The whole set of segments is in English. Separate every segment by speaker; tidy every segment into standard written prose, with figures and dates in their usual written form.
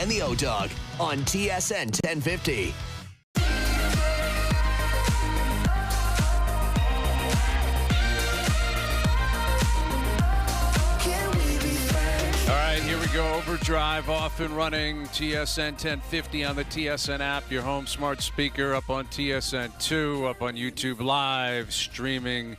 Speaker 1: and the O-Dog on TSN 1050.
Speaker 2: All right, here we go. OverDrive off and running. TSN 1050 on the TSN app. Your home smart speaker up on TSN 2, up on YouTube Live, streaming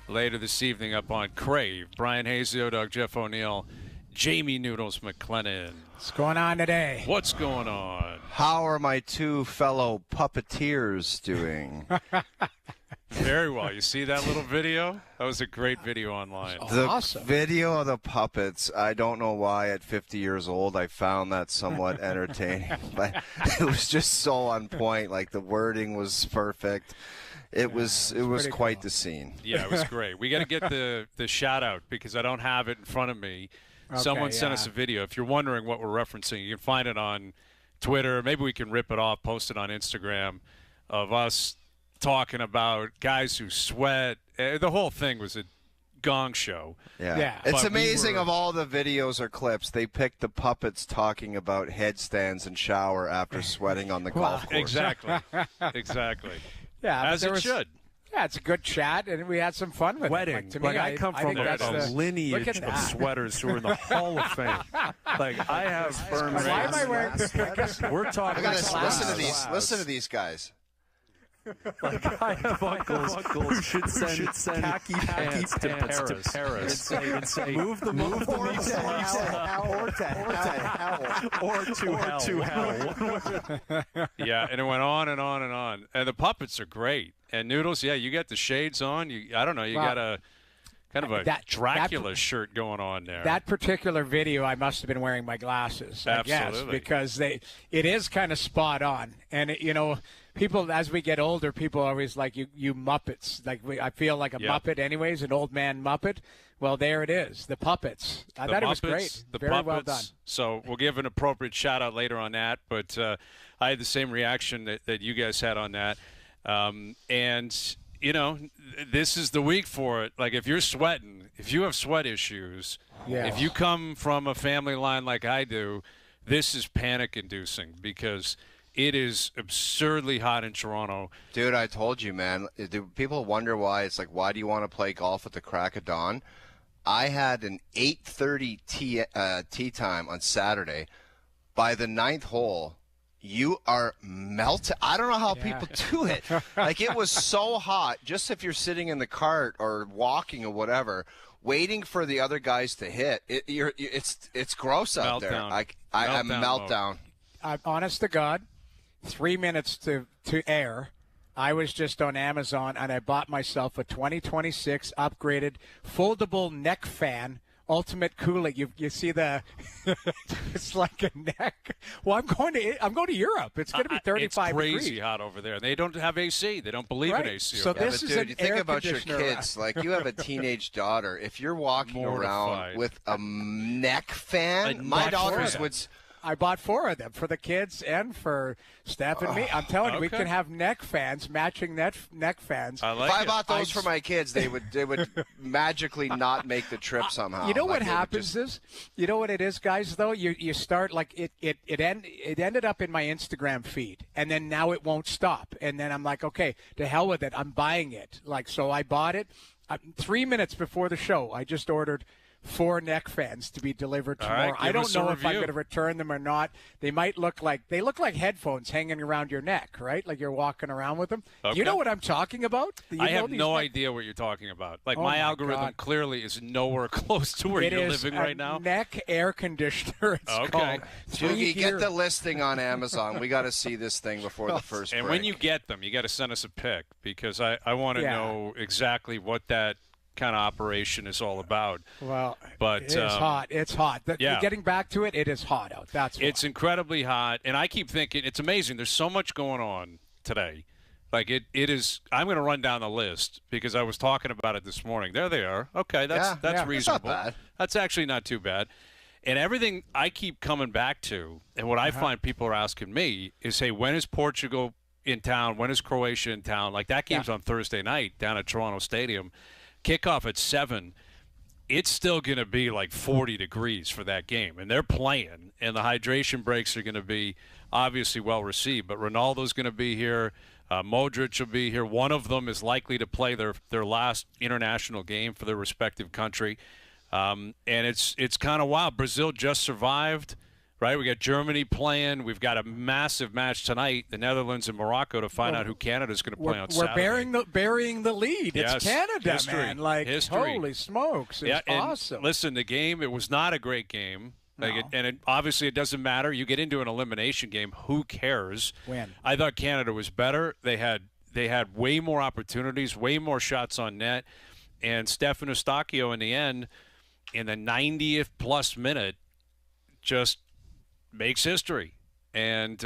Speaker 2: later this evening up on Crave. Brian Hayes, the O-Dog, Jeff O'Neill, Jamie Noodles McLennan.
Speaker 3: What's going on today?
Speaker 2: What's going on?
Speaker 4: How are my two fellow puppeteers doing?
Speaker 2: Very well. You see that little video? That was a great video online.
Speaker 4: The video of the puppets, I don't know why at 50 years old I found that somewhat entertaining, but it was just so on point. Like the wording was perfect. It was quite the scene.
Speaker 2: Yeah, it was great. We got to get the shout out because I don't have it in front of me. Okay, someone sent us a video. If you're wondering what we're referencing, you can find it on Twitter. Maybe we can rip it off, post it on Instagram of us talking about guys who sweat. The whole thing was a gong show.
Speaker 4: Yeah. It's amazing of all the videos or clips, they picked the puppets talking about headstands and shower after sweating on the golf course.
Speaker 2: Exactly. Exactly.
Speaker 3: Yeah,
Speaker 2: as it should.
Speaker 3: Yeah, it's a good chat, and we had some fun with
Speaker 5: Wedding.
Speaker 3: it. Like, to me,
Speaker 5: I come from a lineage of sweaters who are in the Hall of Fame. Like, I have sperm.
Speaker 3: Why am I wearing?
Speaker 5: We're talking.
Speaker 4: Listen to these guys.
Speaker 5: Like, I have uncles who should send khaki pants to Paris and say, move the meat to hell or to hell.
Speaker 2: Yeah, and it went on and on and on. And the puppets are great. And Noodles, yeah, you got the shades on. I don't know, you got a kind of a Dracula shirt going on there.
Speaker 3: That particular video, I must have been wearing my glasses, I guess, because it is kind of spot on. And, people, as we get older, people are always like, you Muppets. Like, I feel like a Muppet anyways, an old man Muppet. Well, there it is, the puppets. I thought it was great. Very well done.
Speaker 2: So we'll give an appropriate shout-out later on that. But I had the same reaction that you guys had on that. And, this is the week for it. Like, if you're sweating, if you have sweat issues, if you come from a family line like I do, this is panic-inducing because it is absurdly hot in Toronto.
Speaker 4: Dude, I told you, man. Do people wonder why? It's like, why do you want to play golf at the crack of dawn? I had an 8:30 tee time on Saturday. By the ninth hole, you are melted. I don't know how people do it. Like, it was so hot, just if you're sitting in the cart or walking or whatever, waiting for the other guys to hit. It's gross out there. I'm meltdown.
Speaker 3: I'm honest to God, 3 minutes to air. I was just on Amazon, and I bought myself a 2026 upgraded foldable neck fan. Ultimate cooling. You see the it's like a neck. Well, I'm going to Europe. It's going to be 35 degrees.
Speaker 2: It's crazy hot over there. They don't have AC. They don't believe in AC.
Speaker 3: So this is
Speaker 4: dude, you think about your kids. Like, you have a teenage daughter. If you're walking around with a neck fan, my daughters would.
Speaker 3: I bought 4 of them for the kids and for Steph and me. I'm telling you, we can have neck fans, matching neck fans.
Speaker 4: If I bought those for my kids, they would magically not make the trip somehow.
Speaker 3: You know what happens is, you know what it is, guys. Though you start like it ended up in my Instagram feed, and then now it won't stop. And then I'm like, okay, to hell with it. I'm buying it. Like, so I bought it 3 minutes before the show. I just ordered 4 neck fans to be delivered tomorrow.
Speaker 2: Right,
Speaker 3: I don't know if I'm going to return them or not. They might look like headphones hanging around your neck, right? Like you're walking around with them. Okay. You know what I'm talking about?
Speaker 2: I have no idea what you're talking about. Like, my algorithm clearly is nowhere close to where you're living right now.
Speaker 3: Neck air conditioner. It's called.
Speaker 4: Doogie, get the listing on Amazon. We got to see this thing before the first break.
Speaker 2: And when you get them, you got to send us a pic because I want to know exactly what that kind of operation is all about.
Speaker 3: Well,
Speaker 2: but
Speaker 3: it's hot. It's hot. Getting back to it, it is hot out. That's why.
Speaker 2: It's incredibly hot, and I keep thinking it's amazing. There's so much going on today. Like it is. I'm going to run down the list because I was talking about it this morning. There they are. Okay, that's reasonable.
Speaker 4: That's not bad.
Speaker 2: That's actually not too bad. And everything I keep coming back to, and what I find people are asking me is, hey, when is Portugal in town? When is Croatia in town? Like, that game's on Thursday night down at Toronto Stadium. Kickoff at 7. it's still going to be like 40 degrees for that game, and they're playing, and the hydration breaks are going to be obviously well received. But Ronaldo's going to be here. Modric will be here. One of them is likely to play their last international game for their respective country. And it's kind of wild. Brazil just survived, right? We got Germany playing. We've got a massive match tonight, the Netherlands and Morocco, to find out who Canada's going to play on Saturday.
Speaker 3: We're burying the lead.
Speaker 2: Yes.
Speaker 3: It's Canada,
Speaker 2: History.
Speaker 3: man. Like,
Speaker 2: History.
Speaker 3: holy smokes. It's awesome.
Speaker 2: Listen, the game, it was not a great game. Obviously, it doesn't matter. You get into an elimination game, who cares?
Speaker 3: Win.
Speaker 2: I thought Canada was better. They had way more opportunities, way more shots on net, and Stefan Eustáquio in the end, in the 90th plus minute, just makes history. And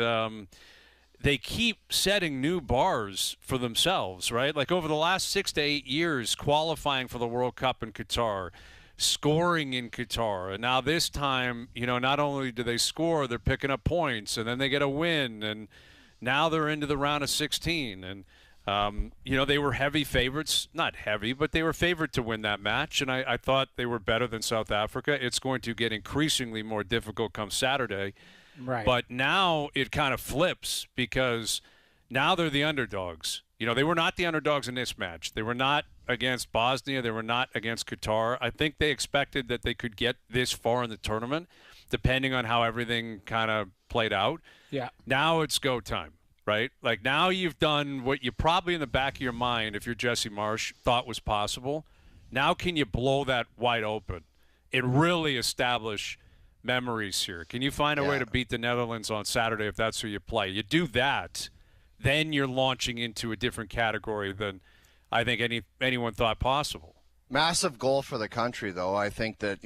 Speaker 2: they keep setting new bars for themselves, right? Like over the last 6 to 8 years, qualifying for the World Cup in Qatar, scoring in Qatar, and now this time, not only do they score, they're picking up points, and then they get a win, and now they're into the round of 16, and they were heavy favorites, not heavy, but they were favored to win that match, and I thought they were better than South Africa. It's going to get increasingly more difficult come Saturday,
Speaker 3: right?
Speaker 2: But now it kind of flips because now they're the underdogs. They were not the underdogs in this match. They were not against Bosnia. They were not against Qatar. I think they expected that they could get this far in the tournament, depending on how everything kind of played out.
Speaker 3: Yeah.
Speaker 2: Now it's go time, right? Like now you've done what you probably in the back of your mind, if you're Jesse Marsh, thought was possible. Now can you blow that wide open and really establish memories here? Can you find a way to beat the Netherlands on Saturday if that's who you play? You do that, then you're launching into a different category than I think anyone thought possible.
Speaker 4: Massive goal for the country, though. I think that,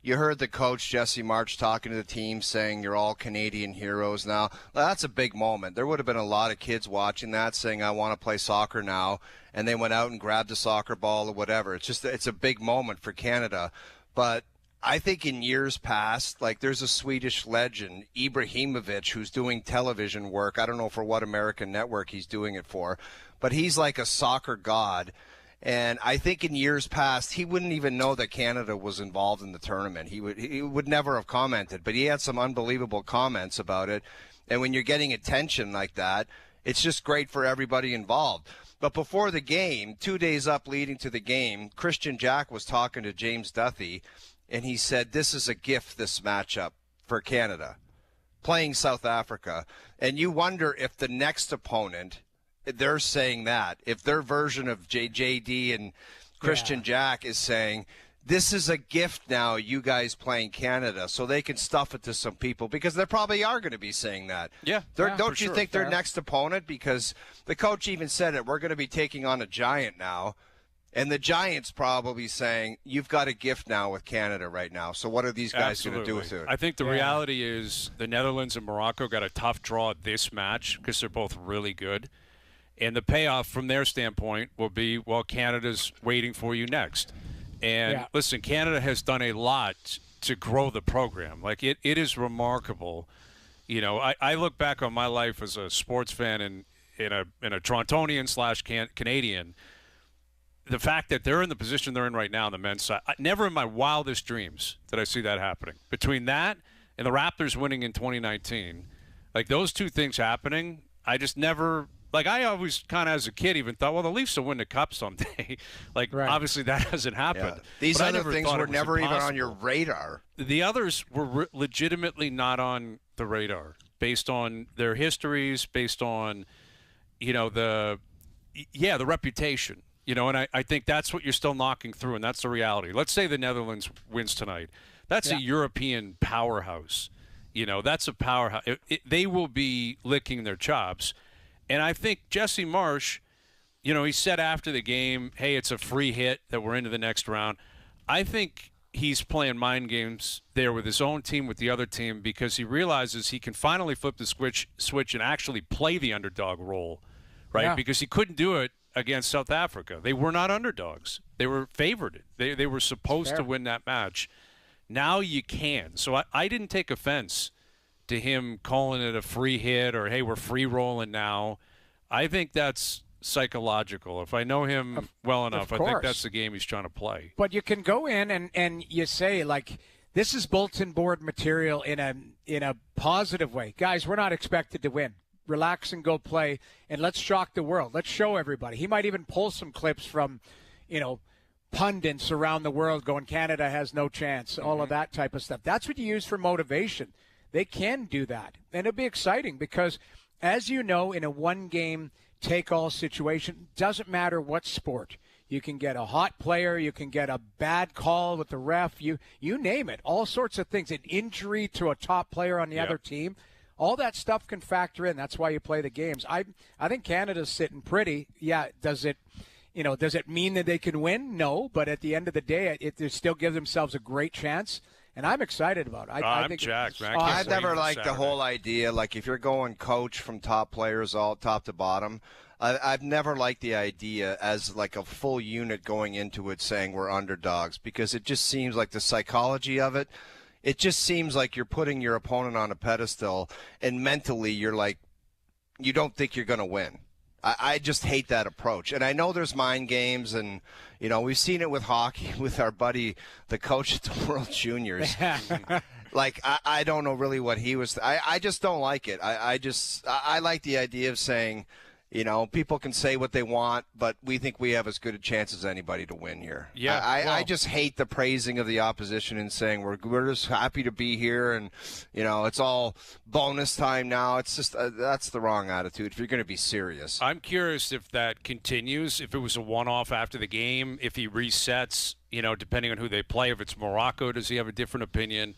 Speaker 4: you heard the coach, Jesse March, talking to the team saying you're all Canadian heroes now. That's a big moment. There would have been a lot of kids watching that saying, I want to play soccer now, and they went out and grabbed a soccer ball or whatever. It's a big moment for Canada. But I think in years past, like there's a Swedish legend, Ibrahimovic, who's doing television work. I don't know for what American network he's doing it for, but he's like a soccer god. And I think in years past, he wouldn't even know that Canada was involved in the tournament. He would never have commented, but he had some unbelievable comments about it. And when you're getting attention like that, it's just great for everybody involved. But before the game, 2 days up leading to the game, Christian Jack was talking to James Duthie, and he said, this is a gift, this matchup for Canada, playing South Africa. And you wonder if the next opponent, they're saying that, if their version of JD and Christian Jack is saying, this is a gift now, you guys playing Canada, so they can stuff it to some people, because they probably are going to be saying that.
Speaker 2: Yeah.
Speaker 4: Don't you think their next opponent, because the coach even said it, we're going to be taking on a giant now. And the Giants probably saying, you've got a gift now with Canada right now. So what are these guys going to do with it?
Speaker 2: I think the reality is the Netherlands and Morocco got a tough draw this match because they're both really good. And the payoff from their standpoint will be, well, Canada's waiting for you next. And listen, Canada has done a lot to grow the program. Like, it is remarkable. I look back on my life as a sports fan and in a Torontonian / Canadian. The fact that they're in the position they're in right now on the men's side, never in my wildest dreams did I see that happening. Between that and the Raptors winning in 2019, like those two things happening, I just never – like I always kind of as a kid even thought, well, the Leafs will win the Cup someday. Obviously that hasn't happened.
Speaker 4: Yeah. These other things were never even on your radar.
Speaker 2: The others were legitimately not on the radar based on their histories, based on, the reputation. And I think that's what you're still knocking through, and that's the reality. Let's say the Netherlands wins tonight. That's a European powerhouse. That's a powerhouse. They will be licking their chops. And I think Jesse Marsh, he said after the game, hey, it's a free hit that we're into the next round. I think he's playing mind games there with his own team, with the other team, because he realizes he can finally flip the switch and actually play the underdog role, right? Yeah. Because he couldn't do it against South Africa. They were not underdogs. They were favored. They were supposed to win that match. Now you can. So I didn't take offense to him calling it a free hit or, hey, we're free rolling now. I think that's psychological. If I know him well enough, I think that's the game he's trying to play.
Speaker 3: But you can go in and you say, like, this is bulletin board material in a positive way. Guys, we're not expected to win. Relax and go play, and let's shock the world. Let's show everybody. He might even pull some clips from, pundits around the world going, Canada has no chance, all of that type of stuff. That's what you use for motivation. They can do that. And it'll be exciting because, as you know, in a one-game take-all situation, doesn't matter what sport. You can get a hot player. You can get a bad call with the ref. You name it. All sorts of things. An injury to a top player on the other team. All that stuff can factor in. That's why you play the games. I think Canada's sitting pretty. Yeah, does it mean that they can win? No, but at the end of the day, they still give themselves a great chance. And I'm excited about it. I think
Speaker 2: jacked, man.
Speaker 4: I've never liked the whole idea, like if you're going coach from top players all top to bottom, I've never liked the idea as like a full unit going into it saying we're underdogs, because it just seems like the psychology of it, it just seems like you're putting your opponent on a pedestal, and mentally you're like, you don't think you're going to win. I just hate that approach. And I know there's mind games, and, we've seen it with hockey with our buddy, the coach at the World Juniors. Like, I don't know really what he was. I just don't like it. I like the idea of saying, people can say what they want, but we think we have as good a chance as anybody to win here.
Speaker 2: Yeah,
Speaker 4: I just hate the praising of the opposition and saying we're just happy to be here, and it's all bonus time now. It's just that's the wrong attitude if you're going to be serious.
Speaker 2: I'm curious if that continues. If it was a one-off after the game, if he resets, depending on who they play. If it's Morocco, does he have a different opinion?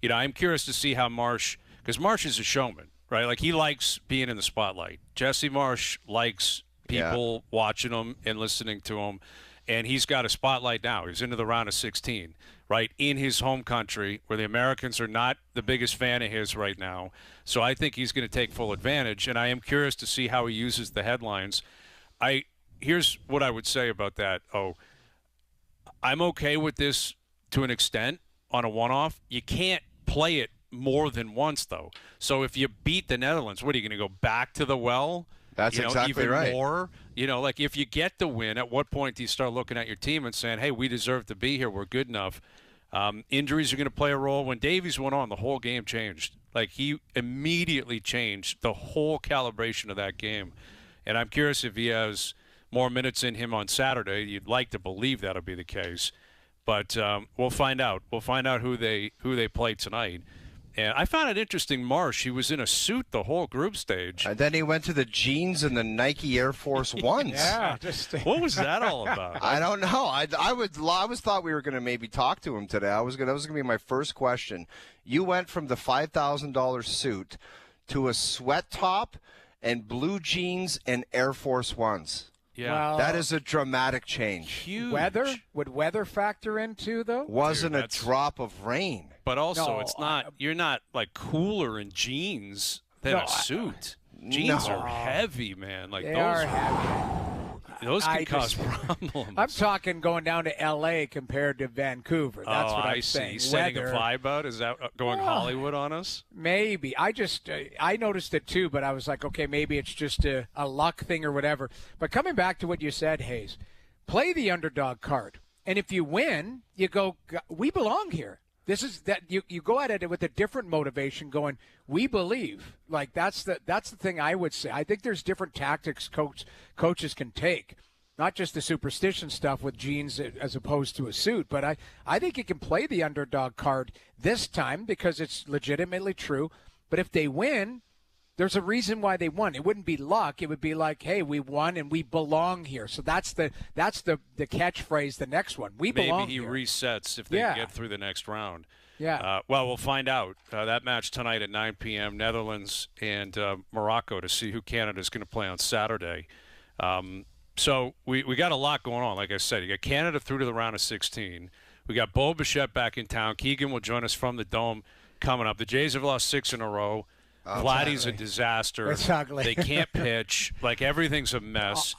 Speaker 2: I'm curious to see how Marsh, because Marsh is a showman. Right, like he likes being in the spotlight. Jesse Marsh likes people watching him and listening to him, and he's got a spotlight now. He's into the round of 16, right, in his home country where the Americans are not the biggest fan of his right now. So I think he's going to take full advantage, and I am curious to see how he uses the headlines. Here's what I would say about that. I'm okay with this to an extent on a one-off. You can't play it more than once, though. So if you beat the Netherlands, what are you going to go back to the well?
Speaker 4: That's exactly
Speaker 2: even
Speaker 4: right.
Speaker 2: More, like if you get the win, at what point do you start looking at your team and saying, "Hey, we deserve to be here. We're good enough." Injuries are going to play a role. When Davies went on, the whole game changed. Like he immediately changed the whole calibration of that game. And I'm curious if he has more minutes in him on Saturday. You'd like to believe that'll be the case, but we'll find out. We'll find out who they play tonight. And I found it interesting, Marsh, he was in a suit the whole group stage.
Speaker 4: And then he went to the jeans and the Nike Air Force Ones.
Speaker 3: Yeah,
Speaker 2: what was that all about?
Speaker 4: I don't know. I was thought we were going to maybe talk to him today. That was going to be my first question. You went from the $5,000 suit to a sweat top and blue jeans and Air Force Ones.
Speaker 2: Yeah,
Speaker 3: well,
Speaker 4: that is a dramatic change.
Speaker 2: Huge.
Speaker 3: Would weather factor into, though?
Speaker 4: Wasn't a drop of rain.
Speaker 2: But also, it's not. You're not like cooler in jeans than a suit. Jeans are heavy, man. Like
Speaker 3: they are heavy.
Speaker 2: Those can cause problems.
Speaker 3: I'm talking going down to L.A. compared to Vancouver. That's what I'm saying.
Speaker 2: I see. Setting a vibe out? Is that going Hollywood on us?
Speaker 3: Maybe. I noticed it too, but I was like, okay, maybe it's just a luck thing or whatever. But coming back to what you said, Hayes, play the underdog card. And if you win, you go, we belong here. This is that you go at it with a different motivation going, we believe. Like that's the thing I would say. I think there's different tactics coaches can take. Not just the superstition stuff with jeans as opposed to a suit, but I think you can play the underdog card this time because it's legitimately true. But if they win, there's a reason why they won. It wouldn't be luck. It would be like, hey, we won and we belong here. So that's the catchphrase, the next one. We belong here.
Speaker 2: Maybe he resets if they get through the next round.
Speaker 3: Yeah.
Speaker 2: Well, we'll find out. That match tonight at 9 p.m., Netherlands and Morocco, to see who Canada's going to play on Saturday. So we got a lot going on. Like I said, you got Canada through to the round of 16. We got Bo Bichette back in town. Keegan will join us from the Dome coming up. The Jays have lost 6 in a row. Vladdy's a disaster.
Speaker 3: It's ugly.
Speaker 2: They can't pitch. Like, everything's a mess.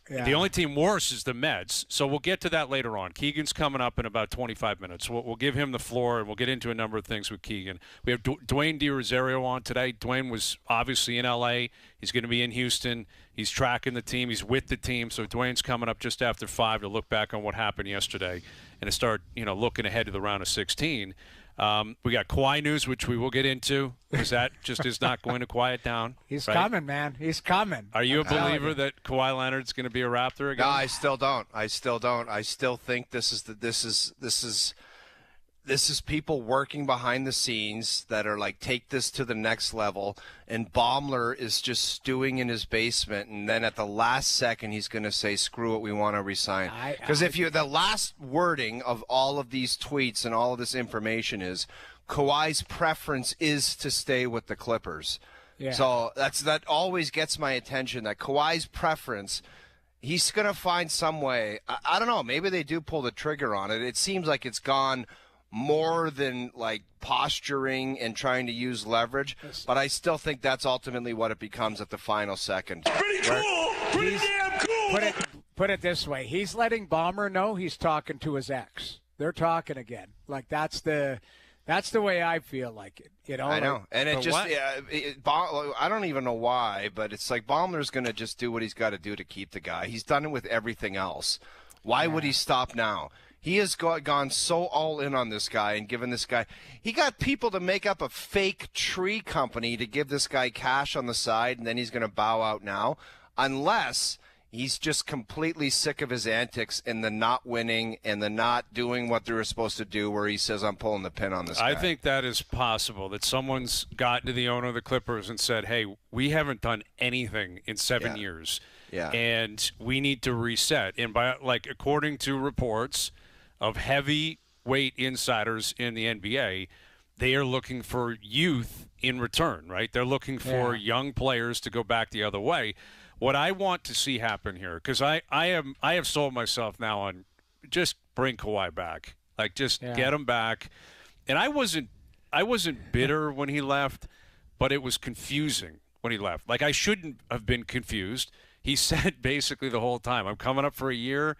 Speaker 2: The only team worse is the Mets, so we'll get to that later on. Keegan's coming up in about 25 minutes. We'll give him the floor, and we'll get into a number of things with Keegan. We have Dwayne DiRosario on today. Dwayne was obviously in L.A. He's going to be in Houston. He's tracking the team. He's with the team. So Dwayne's coming up just after 5 to look back on what happened yesterday and to start, looking ahead to the round of 16. We got Kawhi news, which we will get into, because that just is not going to quiet down.
Speaker 3: He's coming, man. He's coming.
Speaker 2: Are you a believer that Kawhi Leonard's going to be a Raptor again?
Speaker 4: No, I still don't. I still think this is people working behind the scenes that are like, take this to the next level. And Baumler is just stewing in his basement, and then at the last second he's going to say, "Screw it, we want to resign." Because the last wording of all of these tweets and all of this information is, Kawhi's preference is to stay with the Clippers. Yeah. So that always gets my attention. That Kawhi's preference. He's going to find some way. I don't know. Maybe they do pull the trigger on it. It seems like it's gone more than like posturing and trying to use leverage, but I still think that's ultimately what it becomes at the final second.
Speaker 6: Pretty cool. Pretty damn cool.
Speaker 3: Put it this way. He's letting Ballmer know he's talking to his ex. They're talking again. Like that's the way I feel like it.
Speaker 4: I know. And it just I don't even know why, but it's like Ballmer's going to just do what he's got to do to keep the guy. He's done it with everything else. Why would he stop now? He has gone so all in on this guy and given this guy – he got people to make up a fake tree company to give this guy cash on the side, and then he's going to bow out now, unless he's just completely sick of his antics and the not winning and the not doing what they were supposed to do, where he says, "I'm pulling the pin on this guy."
Speaker 2: I think that is possible, that someone's gotten to the owner of the Clippers and said, "Hey, we haven't done anything in 7 years, and we need to reset." And according to reports – of heavyweight insiders in the NBA, they are looking for youth in return, right? They're looking for young players to go back the other way. What I want to see happen here, because I have sold myself now on just bring Kawhi back, get him back. And I wasn't bitter when he left, but it was confusing when he left. Like, I shouldn't have been confused. He said basically the whole time, "I'm coming up for a year,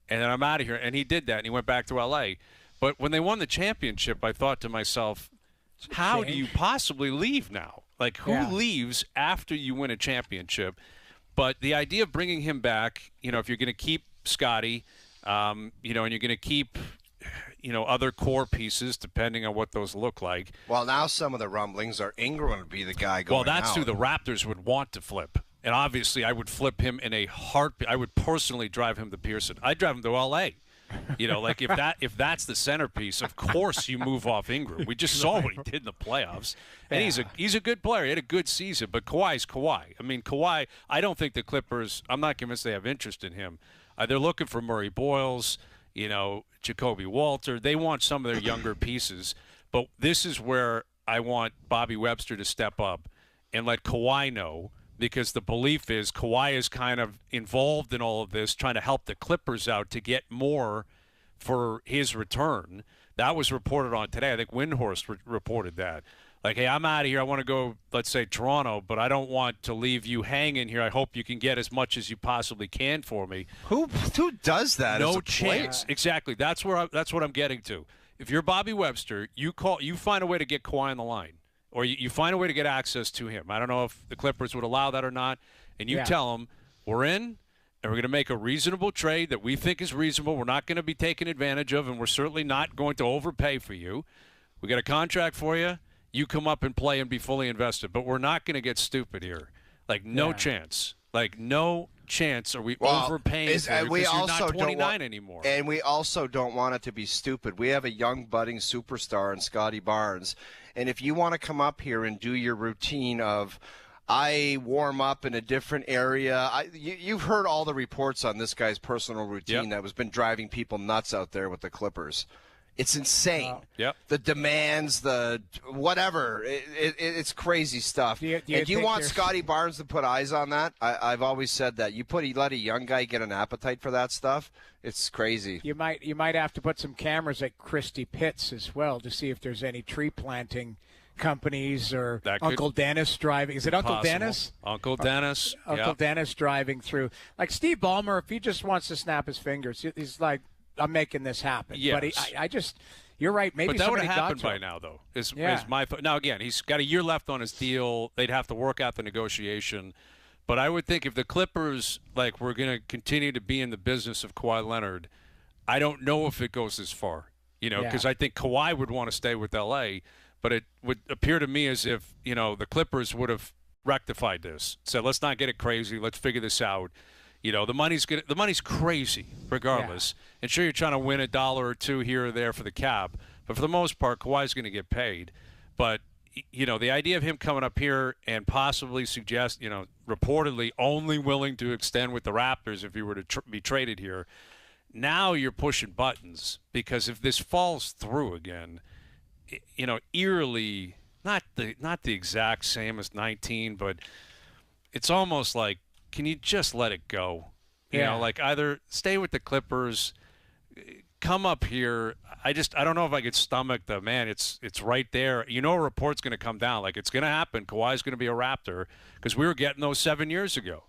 Speaker 2: and then I'm out of here." And he did that, and he went back to L.A. But when they won the championship, I thought to myself, how do you possibly leave now? Like, who leaves after you win a championship? But the idea of bringing him back, if you're going to keep Scotty, and you're going to keep, other core pieces, depending on what those look like.
Speaker 4: Well, now some of the rumblings are Ingram would be the guy going out.
Speaker 2: Well, that's who the Raptors would want to flip. And obviously, I would flip him in a heartbeat. I would personally drive him to Pearson. I'd drive him to L.A. If that's the centerpiece, of course you move off Ingram. We just saw what he did in the playoffs, and he's a good player. He had a good season, but Kawhi's Kawhi. I mean, Kawhi. I don't think the Clippers. I'm not convinced they have interest in him. They're looking for Murray Boyles, Jacoby Walter. They want some of their younger pieces, but this is where I want Bobby Webster to step up and let Kawhi know. Because the belief is Kawhi is kind of involved in all of this, trying to help the Clippers out to get more for his return. That was reported on today. I think Windhorst reported that. Like, "Hey, I'm out of here. I want to go, let's say, Toronto, but I don't want to leave you hanging here. I hope you can get as much as you possibly can for me."
Speaker 4: Who does that?
Speaker 2: No chance. Exactly. That's what I'm getting to. If you're Bobby Webster, you find a way to get Kawhi on the line. Or you find a way to get access to him. I don't know if the Clippers would allow that or not. And you tell them, "We're in, and we're going to make a reasonable trade that we think is reasonable. We're not going to be taken advantage of, and we're certainly not going to overpay for you. We got a contract for you. You come up and play and be fully invested. But we're not going to get stupid here. Like, no chance. Like, no chance are we overpaying for you, because you're not 29 anymore."
Speaker 4: And we also don't want it to be stupid. We have a young budding superstar in Scotty Barnes. And if you want to come up here and do your routine of, I warm up in a different area. You've heard all the reports on this guy's personal routine that has been driving people nuts out there with the Clippers. It's insane. The demands, the whatever. It's crazy stuff. Do you want Scotty Barnes to put eyes on that? I've always said that. You let a young guy get an appetite for that stuff. It's crazy.
Speaker 3: You might have to put some cameras at Christie Pitts as well to see if there's any tree planting companies or
Speaker 2: That could-
Speaker 3: Uncle Dennis driving. Is it Uncle
Speaker 2: Possible.
Speaker 3: Dennis?
Speaker 2: Uncle Dennis.
Speaker 3: Uncle Dennis driving through. Like Steve Ballmer, if he just wants to snap his fingers, he's like, I'm making this happen.
Speaker 2: Yes.
Speaker 3: But I just, you're right. Maybe
Speaker 2: But that would have
Speaker 3: somebody
Speaker 2: happened
Speaker 3: got
Speaker 2: by
Speaker 3: to him.
Speaker 2: now, though. Is
Speaker 3: Yeah.
Speaker 2: my thought. Now, again, he's got a year left on his deal. They'd have to work out the negotiation. But I would think if the Clippers, like, were going to continue to be in the business of Kawhi Leonard, I don't know if it goes this far, because I think Kawhi would want to stay with L.A., but it would appear to me as if, the Clippers would have rectified this. Said, let's not get it crazy. Let's figure this out. The money's crazy regardless. Yeah. And sure, you're trying to win $1 or $2 here or there for the cap, but for the most part, Kawhi's going to get paid. But the idea of him coming up here and possibly suggest, reportedly only willing to extend with the Raptors if he were to be traded here. Now you're pushing buttons because if this falls through again, eerily not the exact same as 19, but it's almost like, can you just let it go? Like either stay with the Clippers, come up here. I don't know if I could stomach the, man, it's right there. A report's going to come down. Like, it's going to happen. Kawhi's going to be a Raptor because we were getting those 7 years ago.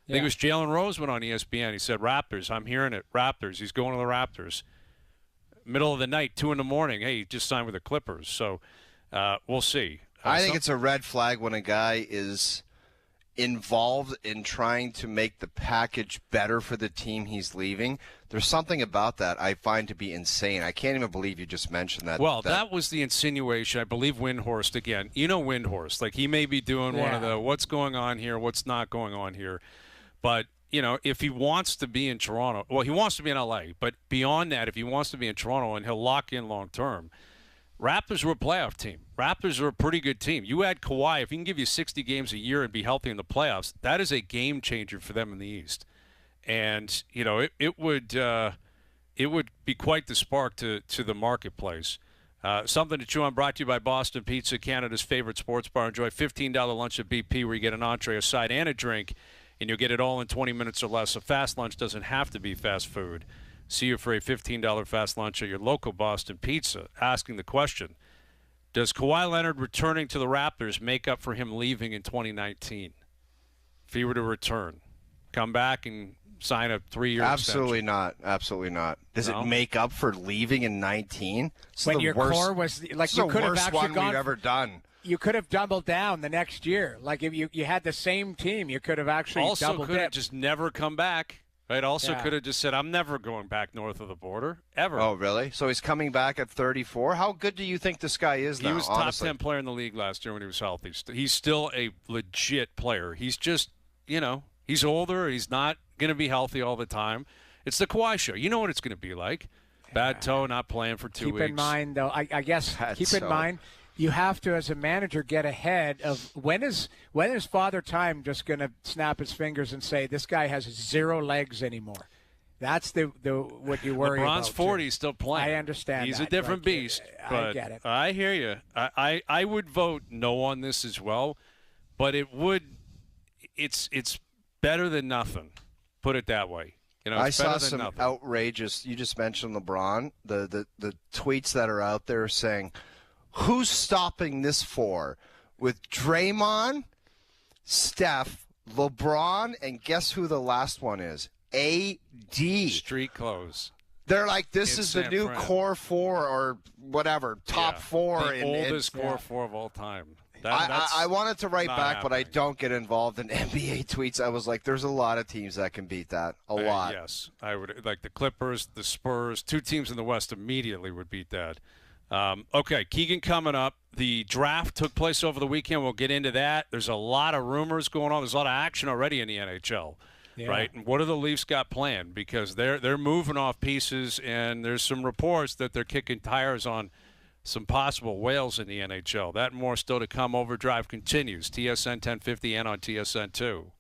Speaker 2: I think it was Jalen Rose went on ESPN. He said, Raptors, I'm hearing it. Raptors. He's going to the Raptors. Middle of the night, 2 a.m. Hey, he just signed with the Clippers. So we'll see.
Speaker 4: I think it's a red flag when a guy is involved in trying to make the package better for the team he's leaving. There's something about that I find to be insane. I can't even believe you just mentioned that.
Speaker 2: Well, that was the insinuation. I believe Windhorst, again, Windhorst, like he may be doing one of the what's going on here, what's not going on here. But, if he wants to be in Toronto, well, he wants to be in L.A., but beyond that, if he wants to be in Toronto and he'll lock in long term, Raptors are a playoff team. Raptors are a pretty good team. You add Kawhi, if he can give you 60 games a year and be healthy in the playoffs, that is a game changer for them in the East. And, it would be quite the spark to the marketplace. Something to chew on brought to you by Boston Pizza, Canada's favorite sports bar. Enjoy $15 lunch at BP where you get an entree, a side, and a drink, and you'll get it all in 20 minutes or less. A fast lunch doesn't have to be fast food. See you for a $15 fast lunch at your local Boston Pizza. Asking the question, does Kawhi Leonard returning to the Raptors make up for him leaving in 2019? If he were to return, come back and sign a 3-year
Speaker 4: Absolutely
Speaker 2: extension.
Speaker 4: not. Absolutely not. Does it make up for leaving in 19?
Speaker 3: When your core was like, you could have actually
Speaker 4: one
Speaker 3: gone
Speaker 4: we've ever done.
Speaker 3: You could have doubled down the next year. Like if you had the same team, you could have actually
Speaker 2: also
Speaker 3: doubled
Speaker 2: could have
Speaker 3: it.
Speaker 2: just never come back. Right. Also could have just said, I'm never going back north of the border, ever.
Speaker 4: Oh, really? So he's coming back at 34? How good do you think this guy is now,
Speaker 2: He was
Speaker 4: honestly?
Speaker 2: top 10 player in the league last year when he was healthy. He's still a legit player. He's just, he's older. He's not going to be healthy all the time. It's the Kawhi show. You know what it's going to be like. Bad toe, not playing for 2 weeks.
Speaker 3: Keep in mind, though, I guess, keep in mind, you have to, as a manager, get ahead of when is Father Time just going to snap his fingers and say this guy has 0 legs anymore? That's the what you worry about.
Speaker 2: LeBron's 40, he's still playing.
Speaker 3: I understand.
Speaker 2: He's
Speaker 3: that,
Speaker 2: a different
Speaker 3: but
Speaker 2: beast.
Speaker 3: I
Speaker 2: But
Speaker 3: get it.
Speaker 2: I hear you. I would vote no on this as well, but it's better than nothing. Put it that way.
Speaker 4: I
Speaker 2: It's better
Speaker 4: saw
Speaker 2: than
Speaker 4: some
Speaker 2: nothing.
Speaker 4: outrageous. You just mentioned LeBron. The tweets that are out there saying, "Who's stopping this for?" With Draymond, Steph, LeBron, and guess who the last one is? AD.
Speaker 2: Street clothes.
Speaker 4: They're like, this
Speaker 2: In
Speaker 4: is the
Speaker 2: San
Speaker 4: new
Speaker 2: Fran.
Speaker 4: core 4 or whatever, top 4.
Speaker 2: The oldest core 4 of all time.
Speaker 4: I wanted to write
Speaker 2: not
Speaker 4: back, but I
Speaker 2: happening.
Speaker 4: don't get involved in NBA tweets. I was like, there's a lot of teams that can beat that. A lot.
Speaker 2: Yes, I would. Like the Clippers, the Spurs, 2 teams in the West immediately would beat that. Okay, Keegan coming up. The draft took place over the weekend. We'll get into that. There's a lot of rumors going on. There's a lot of action already in the NHL, right? And what do the Leafs got planned? Because they're moving off pieces, and there's some reports that they're kicking tires on some possible whales in the NHL. That and more still to come. Overdrive continues. TSN 1050 and on TSN 2.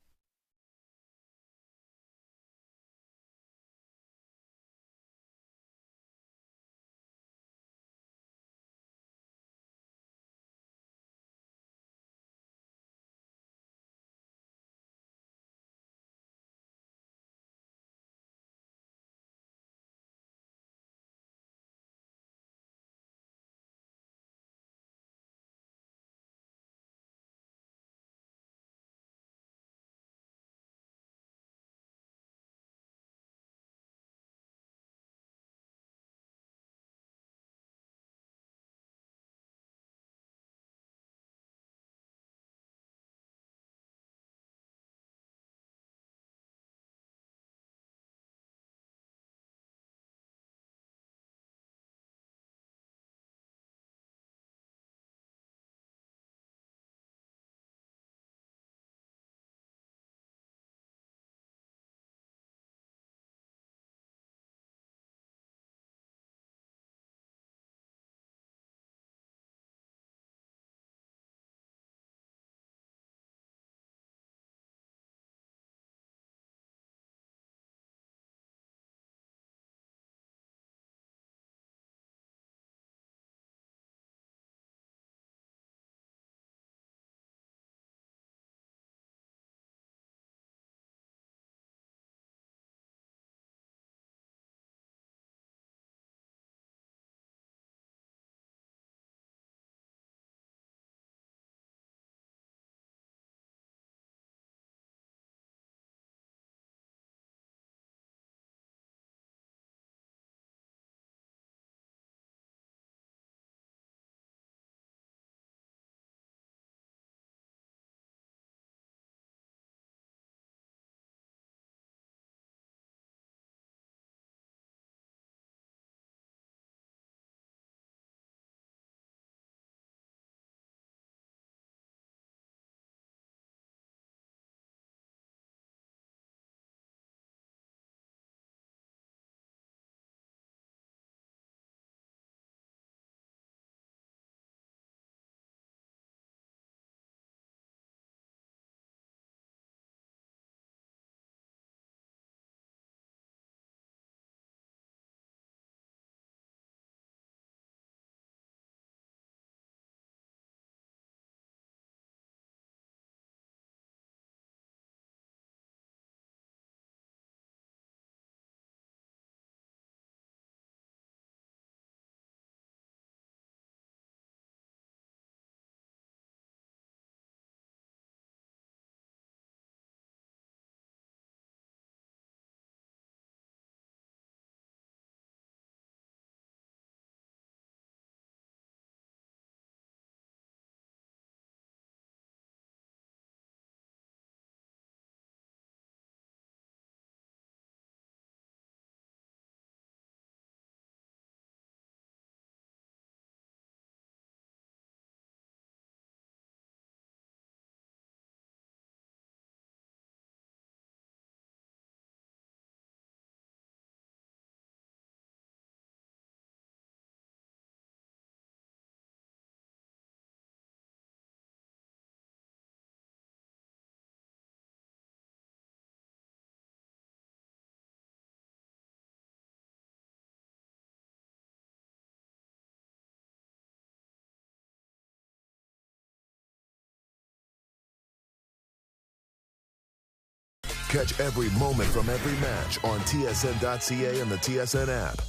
Speaker 7: Catch every moment from every match on TSN.ca and the TSN app.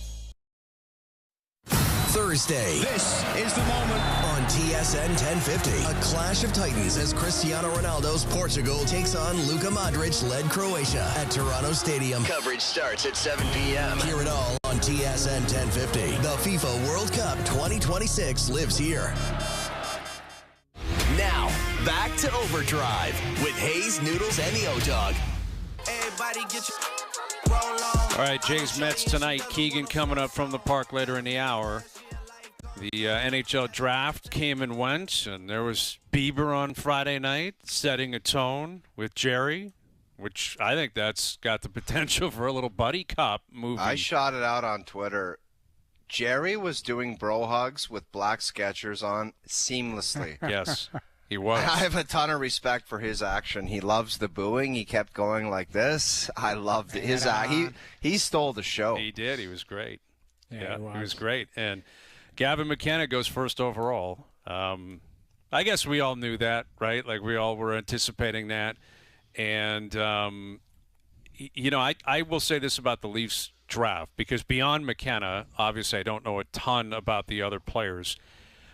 Speaker 1: Thursday.
Speaker 6: This is the moment.
Speaker 1: On TSN 1050. A clash of titans as Cristiano Ronaldo's Portugal takes on Luka Modric-led Croatia at Toronto Stadium. Coverage starts at 7 p.m. Hear it all on TSN 1050. The FIFA World Cup 2026 lives here. Now, back to Overdrive with Hayes, Noodles, and the O-Dog.
Speaker 8: Everybody get your roll on.
Speaker 2: All right, Jays Mets tonight. Keegan coming up from the park later in the hour. The NHL draft came and went, and there was Bieber on Friday night setting a tone with Jerry, which I think that's got the potential for a little buddy cop movie.
Speaker 4: I shot it out on Twitter. Jerry was doing bro hugs with black Skechers on seamlessly.
Speaker 2: Yes, he was.
Speaker 4: I have a ton of respect for his action. He loves the booing. He kept going like this. I loved it. His he stole the show.
Speaker 2: He did. He was great.
Speaker 3: Yeah,
Speaker 2: he was great. And Gavin McKenna goes first overall. I guess we all knew that, right? Like we all were anticipating that. And, I will say this about the Leafs draft, because beyond McKenna, obviously I don't know a ton about the other players.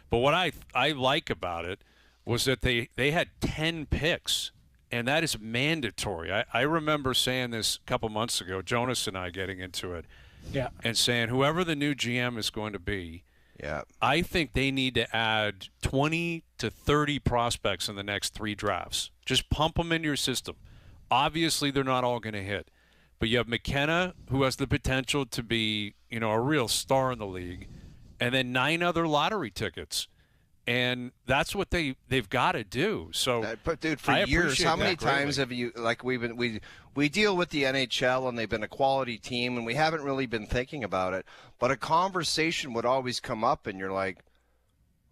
Speaker 2: But what I like about it was that they had 10 picks, and that is mandatory. I remember saying this a couple months ago, Jonas and I getting into it, and saying whoever the new GM is going to be, I think they need to add 20 to 30 prospects in the next 3 drafts. Just pump them into your system. Obviously, they're not all going to hit. But you have McKenna, who has the potential to be, a real star in the league, and then 9 other lottery tickets. And that's what they've got to do. So,
Speaker 4: but dude, for years, how many times have you we deal with the NHL and they've been a quality team and we haven't really been thinking about it. But a conversation would always come up, and you're like,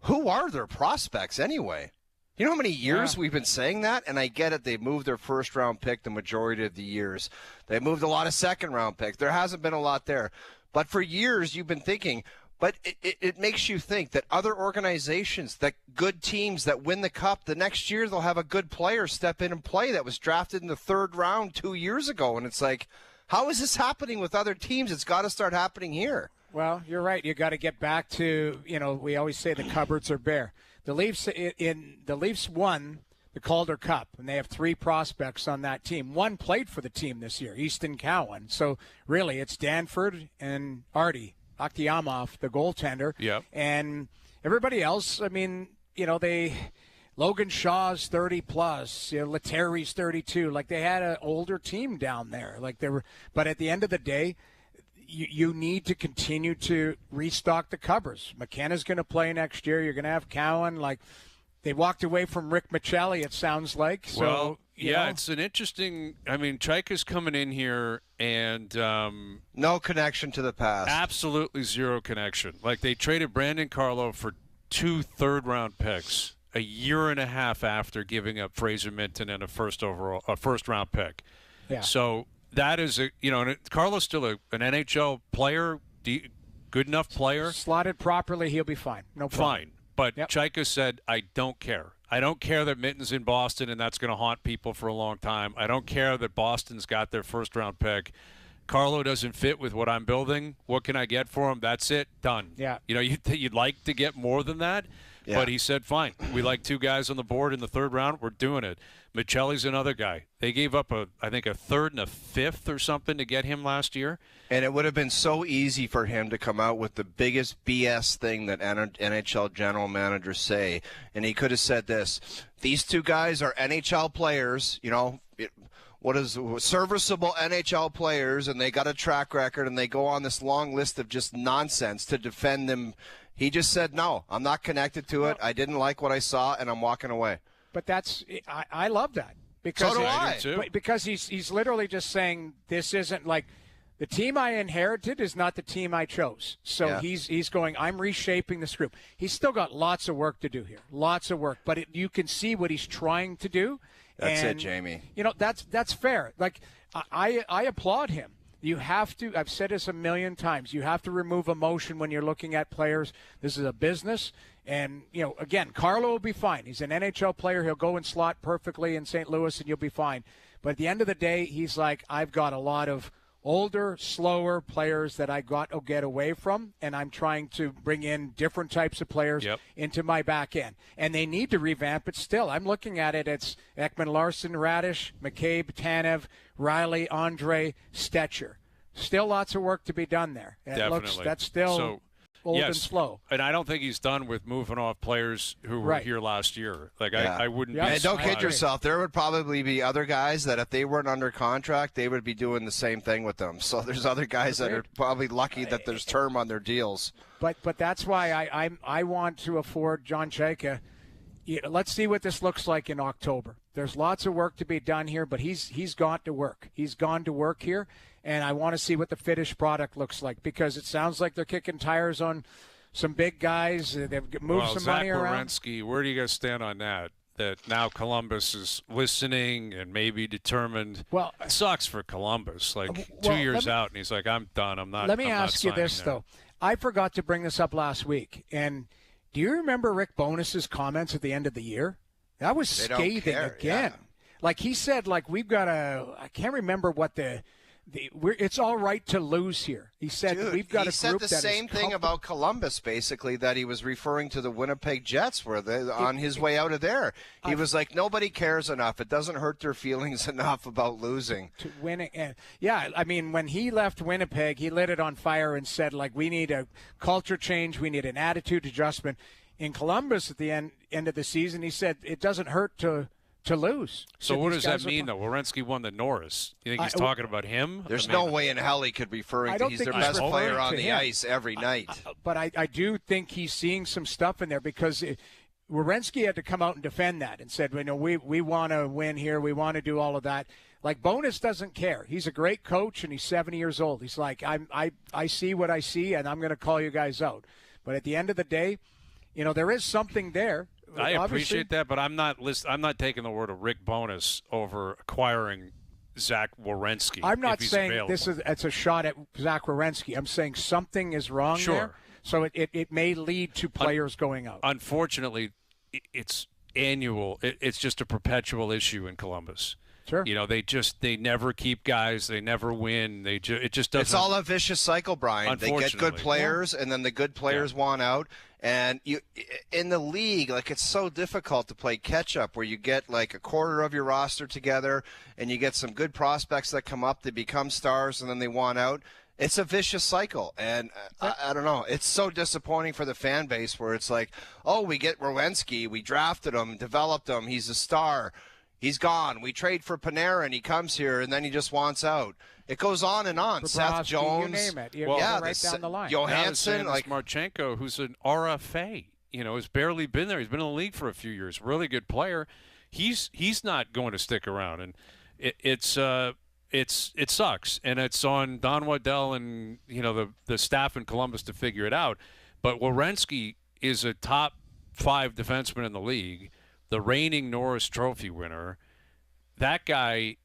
Speaker 4: who are their prospects anyway? You know how many years we've been saying that? And I get it. They moved their first-round pick the majority of the years. They moved a lot of second-round picks. There hasn't been a lot there. But for years, you've been thinking, but it makes you think that other organizations, that good teams that win the cup, the next year they'll have a good player step in and play that was drafted in the 3rd round 2 years ago. And it's like, how is this happening with other teams? It's got to start happening here.
Speaker 3: Well, you're right. You got to get back to, we always say the cupboards are bare. The Leafs won the Calder Cup, and they have 3 prospects on that team. 1 played for the team this year, Easton Cowan. So really, it's Danford and Artie Aktiamov, the goaltender.
Speaker 2: Yep.
Speaker 3: And everybody else, Logan Shaw's 30 plus, Lettieri's 32. Like, they had an older team down there. But at the end of the day, you need to continue to restock the covers. McKenna's going to play next year. You're going to have Cowan. They walked away from Rick Michelli, it sounds like. So,
Speaker 2: well, it's an interesting – Chaika's coming in here and
Speaker 4: no connection to the past.
Speaker 2: Absolutely zero connection. They traded Brandon Carlo for 2 third-round picks a year and a half after giving up Fraser Minton and a first-round pick.
Speaker 3: Yeah.
Speaker 2: So – that is Carlo's still an NHL player, good enough player.
Speaker 3: Slotted properly, he'll be fine. No problem.
Speaker 2: Fine. But Chaika said, I don't care. I don't care that Minton's in Boston and that's going to haunt people for a long time. I don't care that Boston's got their first-round pick. Carlo doesn't fit with what I'm building. What can I get for him? That's it. Done.
Speaker 3: Yeah.
Speaker 2: You'd like to get more than that. Yeah. But he said, fine. We like 2 guys on the board in the 3rd round. We're doing it. Michelli's another guy. They gave up I think a 3rd and a 5th or something to get him last year.
Speaker 4: And it would have been so easy for him to come out with the biggest BS thing that NHL general managers say. And he could have said this: these 2 guys are NHL players, serviceable NHL players, and they got a track record, and they go on this long list of just nonsense to defend them. He just said, no, I'm not connected to it. I didn't like what I saw, and I'm walking away.
Speaker 3: But I love that. Because
Speaker 4: so do I.
Speaker 2: Too.
Speaker 3: Because he's literally just saying, this isn't the team I inherited is not the team I chose. So he's going, I'm reshaping this group. He's still got lots of work to do here. Lots of work. But you can see what he's trying to do.
Speaker 4: That's it, Jamie.
Speaker 3: That's fair. I applaud him. You have to, I've said this a million times, you have to remove emotion when you're looking at players. This is a business. And, again, Carlo will be fine. He's an NHL player. He'll go and slot perfectly in St. Louis, and you'll be fine. But at the end of the day, he's like, I've got a lot of older, slower players that I got to get away from, and I'm trying to bring in different types of players into my back end. And they need to revamp it still. I'm looking at it. It's Ekman Larson, Radish, McCabe, Tanev, Riley, Andre, Stetcher. Still lots of work to be done there.
Speaker 2: Definitely.
Speaker 3: That's still old and slow.
Speaker 2: And I don't think he's done with moving off players who were here last year. Like, I wouldn't be
Speaker 4: And don't
Speaker 2: surprised.
Speaker 4: kid yourself. There would probably be other guys that if they weren't under contract, they would be doing the same thing with them. So there's other guys that are probably lucky that there's term on their deals.
Speaker 3: But that's why I want to afford John Chayka. Let's see what this looks like in October. There's lots of work to be done here, but he's gone to work. He's gone to work here. And I want to see what the finished product looks like, because it sounds like they're kicking tires on some big guys. They've moved some money around.
Speaker 2: Zach Werenski, where do you guys stand on that? That now Columbus is listening and maybe determined.
Speaker 3: Well,
Speaker 2: it sucks for Columbus. Like 2 years out, and he's like, I'm done. I'm not.
Speaker 3: Let me ask you this, though. I forgot to bring this up last week. And do you remember Rick Bowness's comments at the end of the year? That was scathing again.
Speaker 4: Yeah.
Speaker 3: Like he said, like we've got I can't remember what it's all right to lose here. He said we've got a group that is
Speaker 4: he said the same thing about Columbus, basically, that he was referring to the Winnipeg Jets where on his way out of there. He was like, nobody cares enough. It doesn't hurt their feelings enough about losing.
Speaker 3: To winning. Yeah, I mean, when he left Winnipeg, he lit it on fire and said, like, we need a culture change. We need an attitude adjustment. In Columbus at the end of the season, he said it doesn't hurt to lose.
Speaker 2: So what does that mean, though? Werenski won the Norris. You think he's talking about him?
Speaker 4: There's no way in hell he could be referring to. He's their best player on the ice every night.
Speaker 3: But I do think he's seeing some stuff in there, because Werenski had to come out and defend that and said, we want to win here. We want to do all of that. Like, Bowness doesn't care. He's a great coach, and he's 70 years old. He's like, I see what I see, and I'm going to call you guys out. But at the end of the day, there is something there.
Speaker 2: I appreciate that, but I'm not taking the word of Rick Bowness over acquiring Zach Werenski.
Speaker 3: I'm not saying
Speaker 2: available.
Speaker 3: it's a shot at Zach Werenski. I'm saying something is wrong there. So it may lead to players going out.
Speaker 2: Unfortunately, it's annual. It's just a perpetual issue in Columbus.
Speaker 3: Sure.
Speaker 2: They never keep guys. They never win. It just doesn't.
Speaker 4: It's all a vicious cycle, Brian. They get good players, and then the good players want out. And in the league, like, it's so difficult to play catch up, where you get like a quarter of your roster together, and you get some good prospects that come up, they become stars, and then they want out. It's a vicious cycle, and I don't know. It's so disappointing for the fan base, where it's like, oh, we get Werenski, we drafted him, developed him, he's a star. He's gone. We trade for Panera, and he comes here, and then he just wants out. It goes on and on. Seth Jones,
Speaker 3: you name it. Right down the line.
Speaker 2: Johansson, like Marchenko, who's an RFA, has barely been there. He's been in the league for a few years. Really good player. He's not going to stick around, and it sucks. And it's on Don Waddell and the staff in Columbus to figure it out. But Werenski is a top 5 defenseman in the league. The reigning Norris Trophy winner. That guy,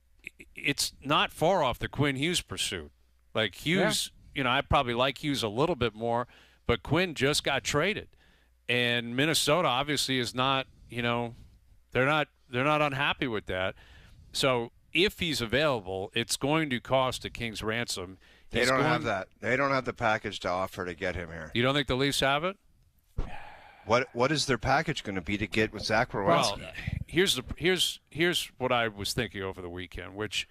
Speaker 2: it's not far off the Quinn Hughes pursuit. Like Hughes, I probably like Hughes a little bit more, but Quinn just got traded, and Minnesota obviously is not. They're not unhappy with that. So if he's available, it's going to cost a king's ransom.
Speaker 4: They don't have that. They don't have the package to offer to get him here.
Speaker 2: You don't think the Leafs have it?
Speaker 4: What is their package going to be to get with Zach Werenski?
Speaker 2: Well, here's what I was thinking over the weekend, which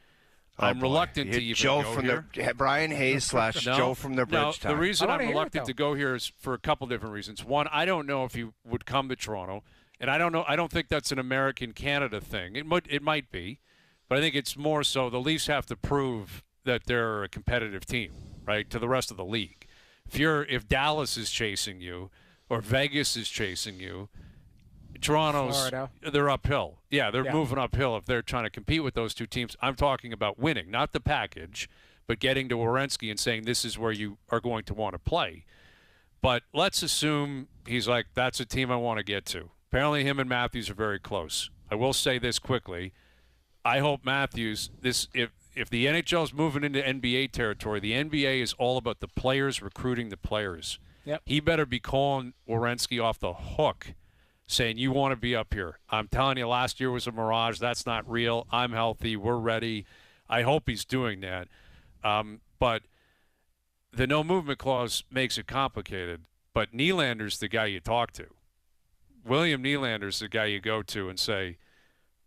Speaker 2: I'm reluctant to even
Speaker 4: Joe
Speaker 2: go
Speaker 4: from
Speaker 2: here.
Speaker 4: Brian Hayes / Joe from the Bridgetown.
Speaker 2: The reason I'm reluctant to go here is for a couple different reasons. One, I don't know if he would come to Toronto, and I don't think that's an American-Canada thing. It might be, but I think it's more so the Leafs have to prove that they're a competitive team, right, to the rest of the league. If Dallas is chasing you, or Vegas is chasing you, they're uphill. Yeah, they're moving uphill if they're trying to compete with those two teams. I'm talking about winning, not the package, but getting to Werenski and saying this is where you are going to want to play. But let's assume he's like, that's a team I want to get to. Apparently him and Matthews are very close. I will say this quickly. I hope Matthews, if the NHL is moving into NBA territory, the NBA is all about the players recruiting the players.
Speaker 3: Yep.
Speaker 2: He better be calling Werenski off the hook saying, you want to be up here. I'm telling you, last year was a mirage. That's not real. I'm healthy. We're ready. I hope he's doing that. But the no movement clause makes it complicated. But Nylander's the guy you talk to. William Nylander's the guy you go to and say,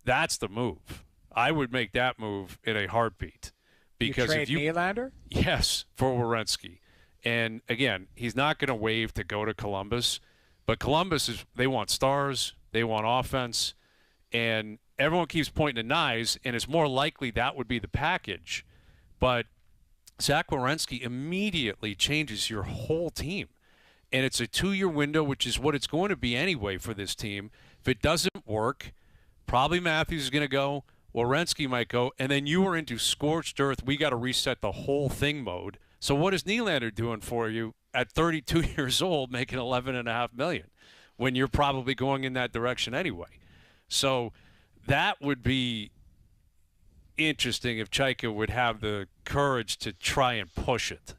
Speaker 2: that's the move. I would make that move in a heartbeat. Because
Speaker 3: you trade Nylander?
Speaker 2: Yes, for Werenski. And, again, he's not going to waive to go to Columbus. But Columbus, they want stars. They want offense. And everyone keeps pointing to Nyes, and it's more likely that would be the package. But Zach Werenski immediately changes your whole team. And it's a 2-year window, which is what it's going to be anyway for this team. If it doesn't work, probably Matthews is going to go. Werenski might go, and then you are into scorched earth. We got to reset the whole thing mode. So what is Nylander doing for you at 32 years old, making $11.5 million, when you're probably going in that direction anyway? So that would be interesting if Chaika would have the courage to try and push it.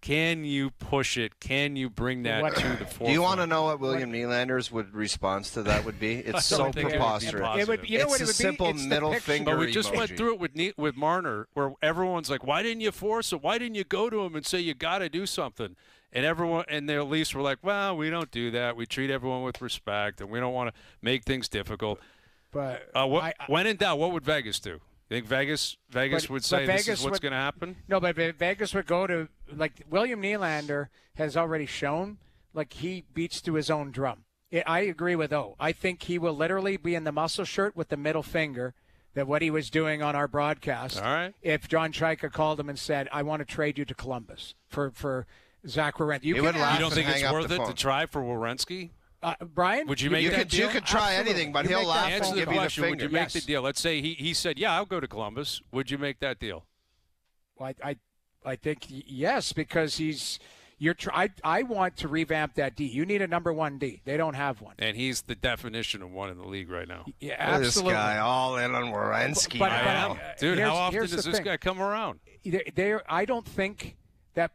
Speaker 2: Can you push it? Can you bring that to the forefront?
Speaker 4: Do you want to know what William Nylander's response to that would be? It's so preposterous. It's a simple middle finger
Speaker 2: But we just
Speaker 4: emoji.
Speaker 2: went through it with Marner, where everyone's like, why didn't you force it? Why didn't you go to him and say you got to do something? And their Leafs were like, well, we don't do that. We treat everyone with respect, and we don't want to make things difficult.
Speaker 3: But
Speaker 2: when in doubt, what would Vegas do? You think Vegas would say this is what's going to happen?
Speaker 3: No, but Vegas would go to, like, William Nylander has already shown, like, he beats to his own drum. I agree with O. I think he will literally be in the muscle shirt with the middle finger, that what he was doing on our broadcast.
Speaker 2: All right.
Speaker 3: If John Chaika called him and said, I want to trade you to Columbus for Zach Werenski.
Speaker 4: You
Speaker 2: don't think it's worth it to try for Werenski?
Speaker 3: Brian,
Speaker 2: would you make that deal?
Speaker 4: You could try anything, but he'll laugh and
Speaker 2: Answer
Speaker 4: give
Speaker 2: the
Speaker 4: you the
Speaker 2: question.
Speaker 4: finger.
Speaker 2: Would you make the deal? Let's say he said, yeah, I'll go to Columbus. Would you make that deal?
Speaker 3: Well, I think yes, because I want to revamp that D. You need a number 1 D. They don't have one.
Speaker 2: And he's the definition of one in the league right now.
Speaker 3: Yeah, absolutely.
Speaker 4: This guy all in on Werenski.
Speaker 2: Dude, how often does this guy come around?
Speaker 3: I don't think that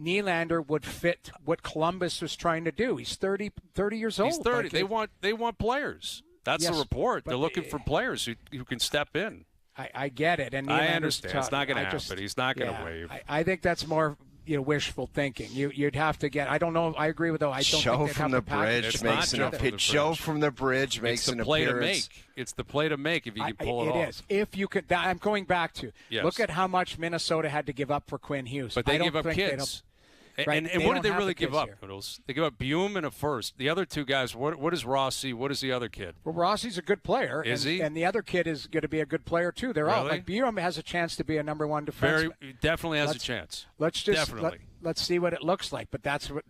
Speaker 3: Nylander would fit what Columbus was trying to do. He's 30 years old.
Speaker 2: He's 30. They want players. That's the report. They're looking for players who can step in.
Speaker 3: I get it, and
Speaker 2: I understand. It's not going to happen. He's not going to waive.
Speaker 3: I think that's more wishful thinking. You'd have to get. I don't know. I agree with though. I don't
Speaker 4: Joe
Speaker 3: think
Speaker 4: from the bridge makes an appearance. Joe from the bridge makes an appearance.
Speaker 2: It's the play to make if you can pull it off.
Speaker 3: It is. If you could. I'm going back to look at how much Minnesota had to give up for Quinn Hughes.
Speaker 2: But they give up kids.
Speaker 3: Right.
Speaker 2: And what did they really give up, Noodles? They give up Bume and a first. The other two guys, what is Rossi? What is the other kid?
Speaker 3: Well, Rossi's a good player.
Speaker 2: Is he?
Speaker 3: And the other kid is going to be a good player, too. They're all like Bume has a chance to be a number 1 defenseman.
Speaker 2: Definitely has a chance.
Speaker 3: Let's see what it looks like. But that's what,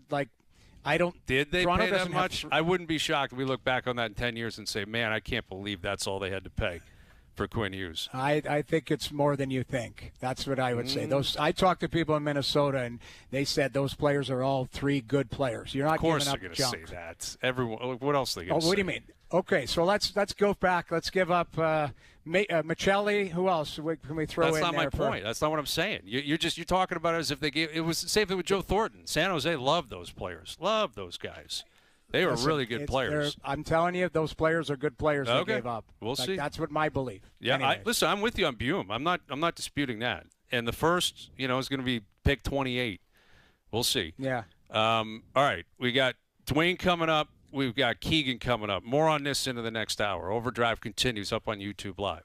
Speaker 2: Did they
Speaker 3: Toronto
Speaker 2: pay that much? I wouldn't be shocked if we look back on that in 10 years and say, man, I can't believe that's all they had to pay for Quinn Hughes.
Speaker 3: I think it's more than you think. That's what I would say. I talked to people in Minnesota, and they said those players are all 3 good players. You're not giving up junk.
Speaker 2: Of course they're going to say that. Everyone. What else are they going to say?
Speaker 3: What do you mean? Okay, so let's go back. Let's give up Michelli. Who else can we throw in there?
Speaker 2: That's not my point. That's not what I'm saying. You're talking about it as if they gave. It was the same thing with Joe Thornton. San Jose loved those players. Loved those guys. They were really good players.
Speaker 3: I'm telling you, those players are good players. They gave up.
Speaker 2: We'll see.
Speaker 3: That's what my belief.
Speaker 2: Yeah, listen, I'm with you on Bume. I'm not disputing that. And the first, is going to be pick 28. We'll see.
Speaker 3: Yeah.
Speaker 2: All right, we got Dwayne coming up. We've got Keegan coming up. More on this into the next hour. OverDrive continues up on YouTube Live.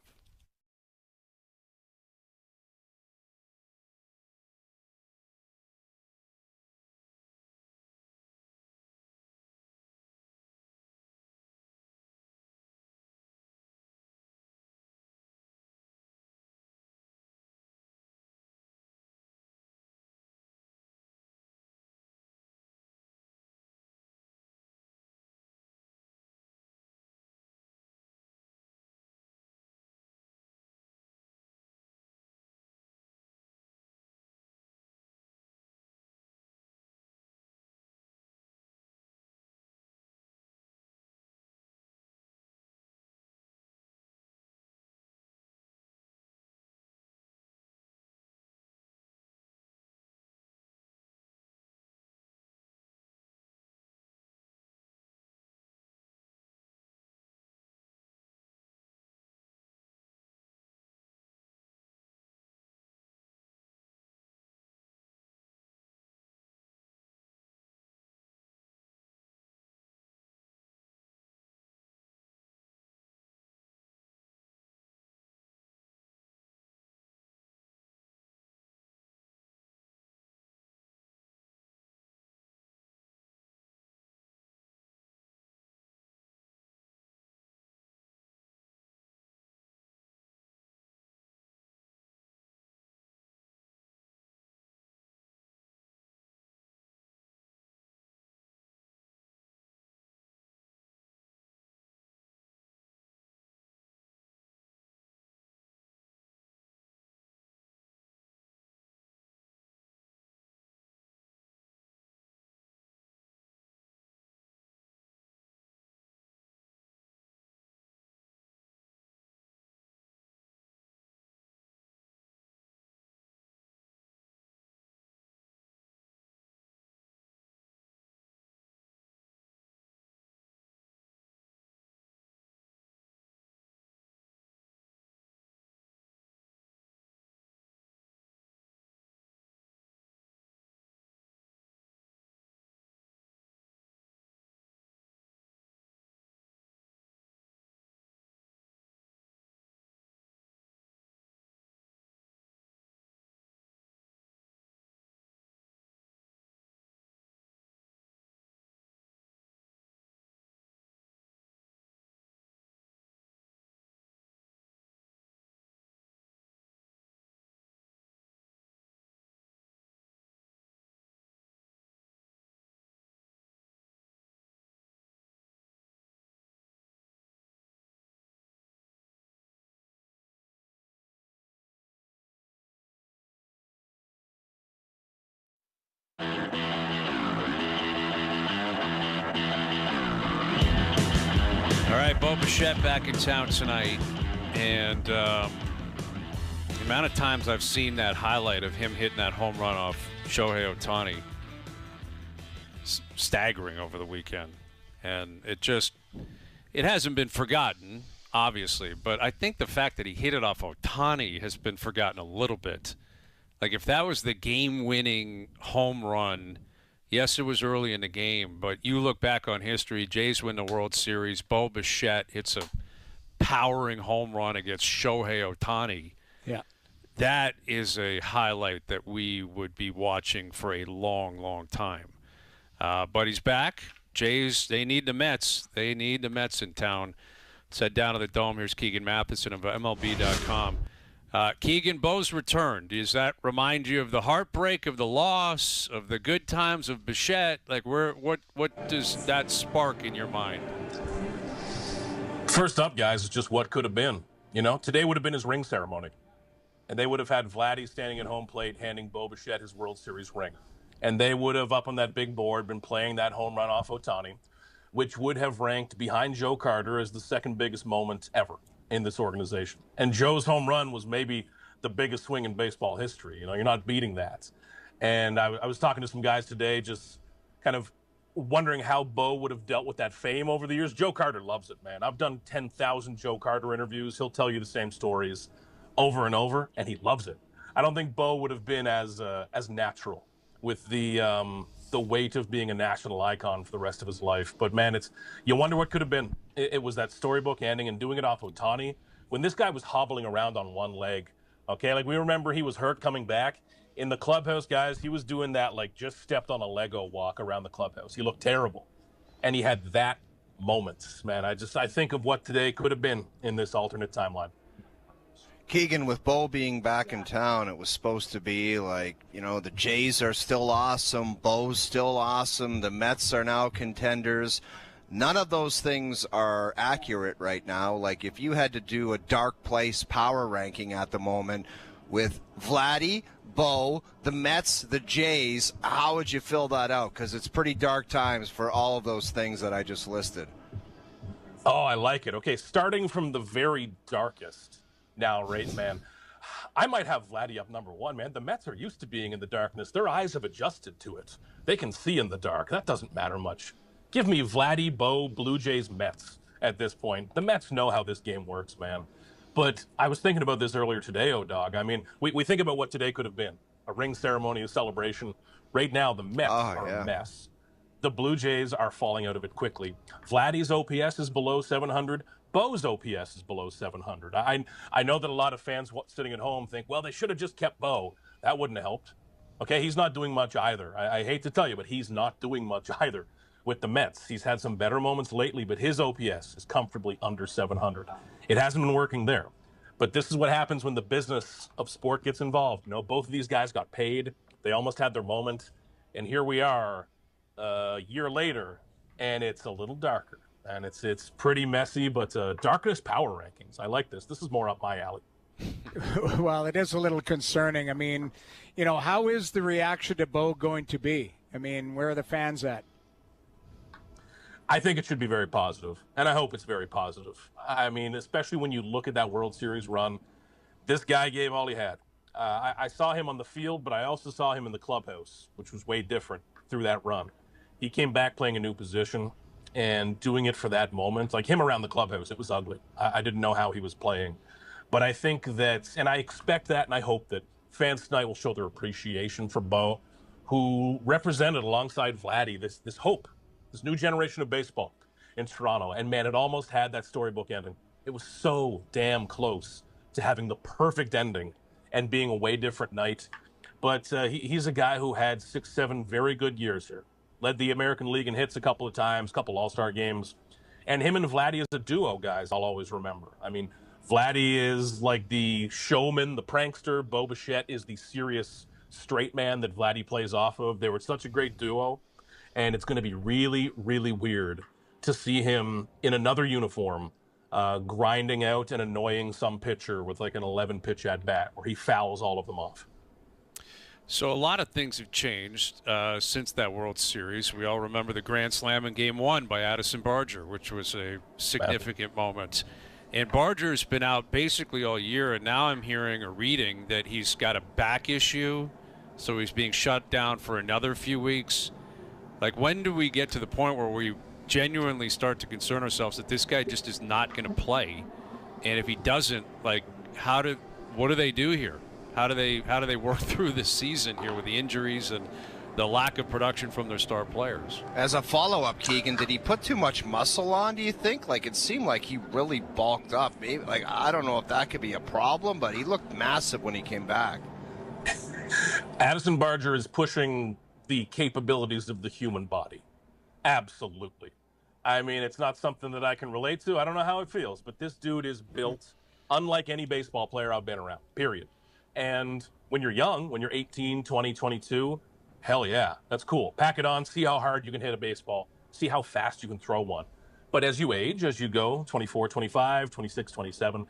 Speaker 2: Bo Bichette back in town tonight, and the amount of times I've seen that highlight of him hitting that home run off Shohei Ohtani, staggering over the weekend. And it hasn't been forgotten, obviously, but I think the fact that he hit it off Ohtani has been forgotten a little bit. Like, if that was the game-winning home run, yes, it was early in the game, but you look back on history, Jays win the World Series, Bo Bichette hits a powering home run against Shohei Ohtani.
Speaker 3: Yeah.
Speaker 2: That is a highlight that we would be watching for a long, long time. But he's back. Jays, they need the Mets. They need the Mets in town. Let's head down to the Dome. Here's Keegan Matheson of MLB.com. Keegan, Bo's returned. Does that remind you of the heartbreak of the loss, of the good times of Bichette? Like, what does that spark in your mind?
Speaker 9: First up, guys, is just what could have been. You know, today would have been his ring ceremony. And they would have had Vladdy standing at home plate handing Bo Bichette his World Series ring. And they would have, up on that big board, been playing that home run off Ohtani, which would have ranked behind Joe Carter as the second biggest moment ever in this organization. And Joe's home run was maybe the biggest swing in baseball history. You know, you're not beating that. And I was talking to some guys today just kind of wondering how Bo would have dealt with that fame over the years. Joe Carter loves it, man. I've done 10,000 Joe Carter interviews. He'll tell you the same stories over and over, and he loves it. I don't think Bo would have been as natural with the weight of being a national icon for the rest of his life. But, man, you wonder what could have been. It was that storybook ending and doing it off Ohtani. When this guy was hobbling around on one leg, okay, like we remember he was hurt coming back. In the clubhouse, guys, he was doing that like just stepped on a Lego walk around the clubhouse. He looked terrible. And he had that moment, man. I think of what today could have been in this alternate timeline.
Speaker 4: Keegan, with Bo being back in town, it was supposed to be like, you know, the Jays are still awesome, Bo's still awesome, the Mets are now contenders. None of those things are accurate right now. Like, if you had to do a dark place power ranking at the moment with Vladdy, Bo, the Mets, the Jays, how would you fill that out? Because it's pretty dark times for all of those things that I just listed.
Speaker 9: Oh, I like it. Okay, starting from the very darkest. Now, right, man, I might have Vladdy up number one, man. The Mets are used to being in the darkness. Their eyes have adjusted to it. They can see in the dark. That doesn't matter much. Give me Vladdy, Bo, Blue Jays, Mets at this point. The Mets know how this game works, man. But I was thinking about this earlier today, dog. I mean, we think about what today could have been. A ring ceremony, a celebration. Right now, the Mets are a mess. The Blue Jays are falling out of it quickly. Vladdy's OPS is below 700. Bo's OPS is below 700. I know that a lot of fans sitting at home think, well, they should have just kept Bo. That wouldn't have helped. Okay, he's not doing much either. I hate to tell you, but he's not doing much either with the Mets. He's had some better moments lately, but his OPS is comfortably under 700. It hasn't been working there. But this is what happens when the business of sport gets involved. You know, both of these guys got paid. They almost had their moment. And here we are a year later, and it's a little darker. And it's pretty messy, but darkest power rankings. I like this. This is more up my alley.
Speaker 3: Well, it is a little concerning. I mean, you know, how is the reaction to Bo going to be? I mean, where are the fans at?
Speaker 9: I think it should be very positive, and I hope it's very positive. I mean, especially when you look at that World Series run, this guy gave all he had. I saw him on the field, but I also saw him in the clubhouse, which was way different through that run. He came back playing a new position and doing it for that moment. Like him around the clubhouse, it was ugly. I didn't know how he was playing. But I think that, and I expect that, and I hope that fans tonight will show their appreciation for Bo, who represented alongside Vladdy this hope, this new generation of baseball in Toronto. And man, it almost had that storybook ending. It was so damn close to having the perfect ending and being a way different night. But he's a guy who had 6-7 very good years here. Led the American League in hits a couple of times, couple All-Star games. And him and Vladdy as a duo, guys, I'll always remember. I mean, Vladdy is like the showman, the prankster. Bo Bichette is the serious straight man that Vladdy plays off of. They were such a great duo. And it's going to be really, really weird to see him in another uniform grinding out and annoying some pitcher with like an 11-pitch at-bat where he fouls all of them off.
Speaker 2: So a lot of things have changed since that World Series. We all remember the Grand Slam in Game 1 by Addison Barger, which was a significant moment. And Barger's been out basically all year, and now I'm hearing or reading that he's got a back issue, so he's being shut down for another few weeks. Like, when do we get to the point where we genuinely start to concern ourselves that this guy just is not going to play? And if he doesn't, like, what do they do here? How do they work through this season here with the injuries and the lack of production from their star players?
Speaker 4: As a follow-up, Keegan, did he put too much muscle on, do you think? Like, it seemed like he really bulked up. Maybe, like, I don't know if that could be a problem, but he looked massive when he came back.
Speaker 9: Addison Barger is pushing the capabilities of the human body. Absolutely. I mean, it's not something that I can relate to. I don't know how it feels, but this dude is built unlike any baseball player I've been around, period. And when you're young, when you're 18, 20, 22, hell yeah, that's cool. Pack it on, see how hard you can hit a baseball, see how fast you can throw one. But as you age, as you go, 24, 25, 26, 27,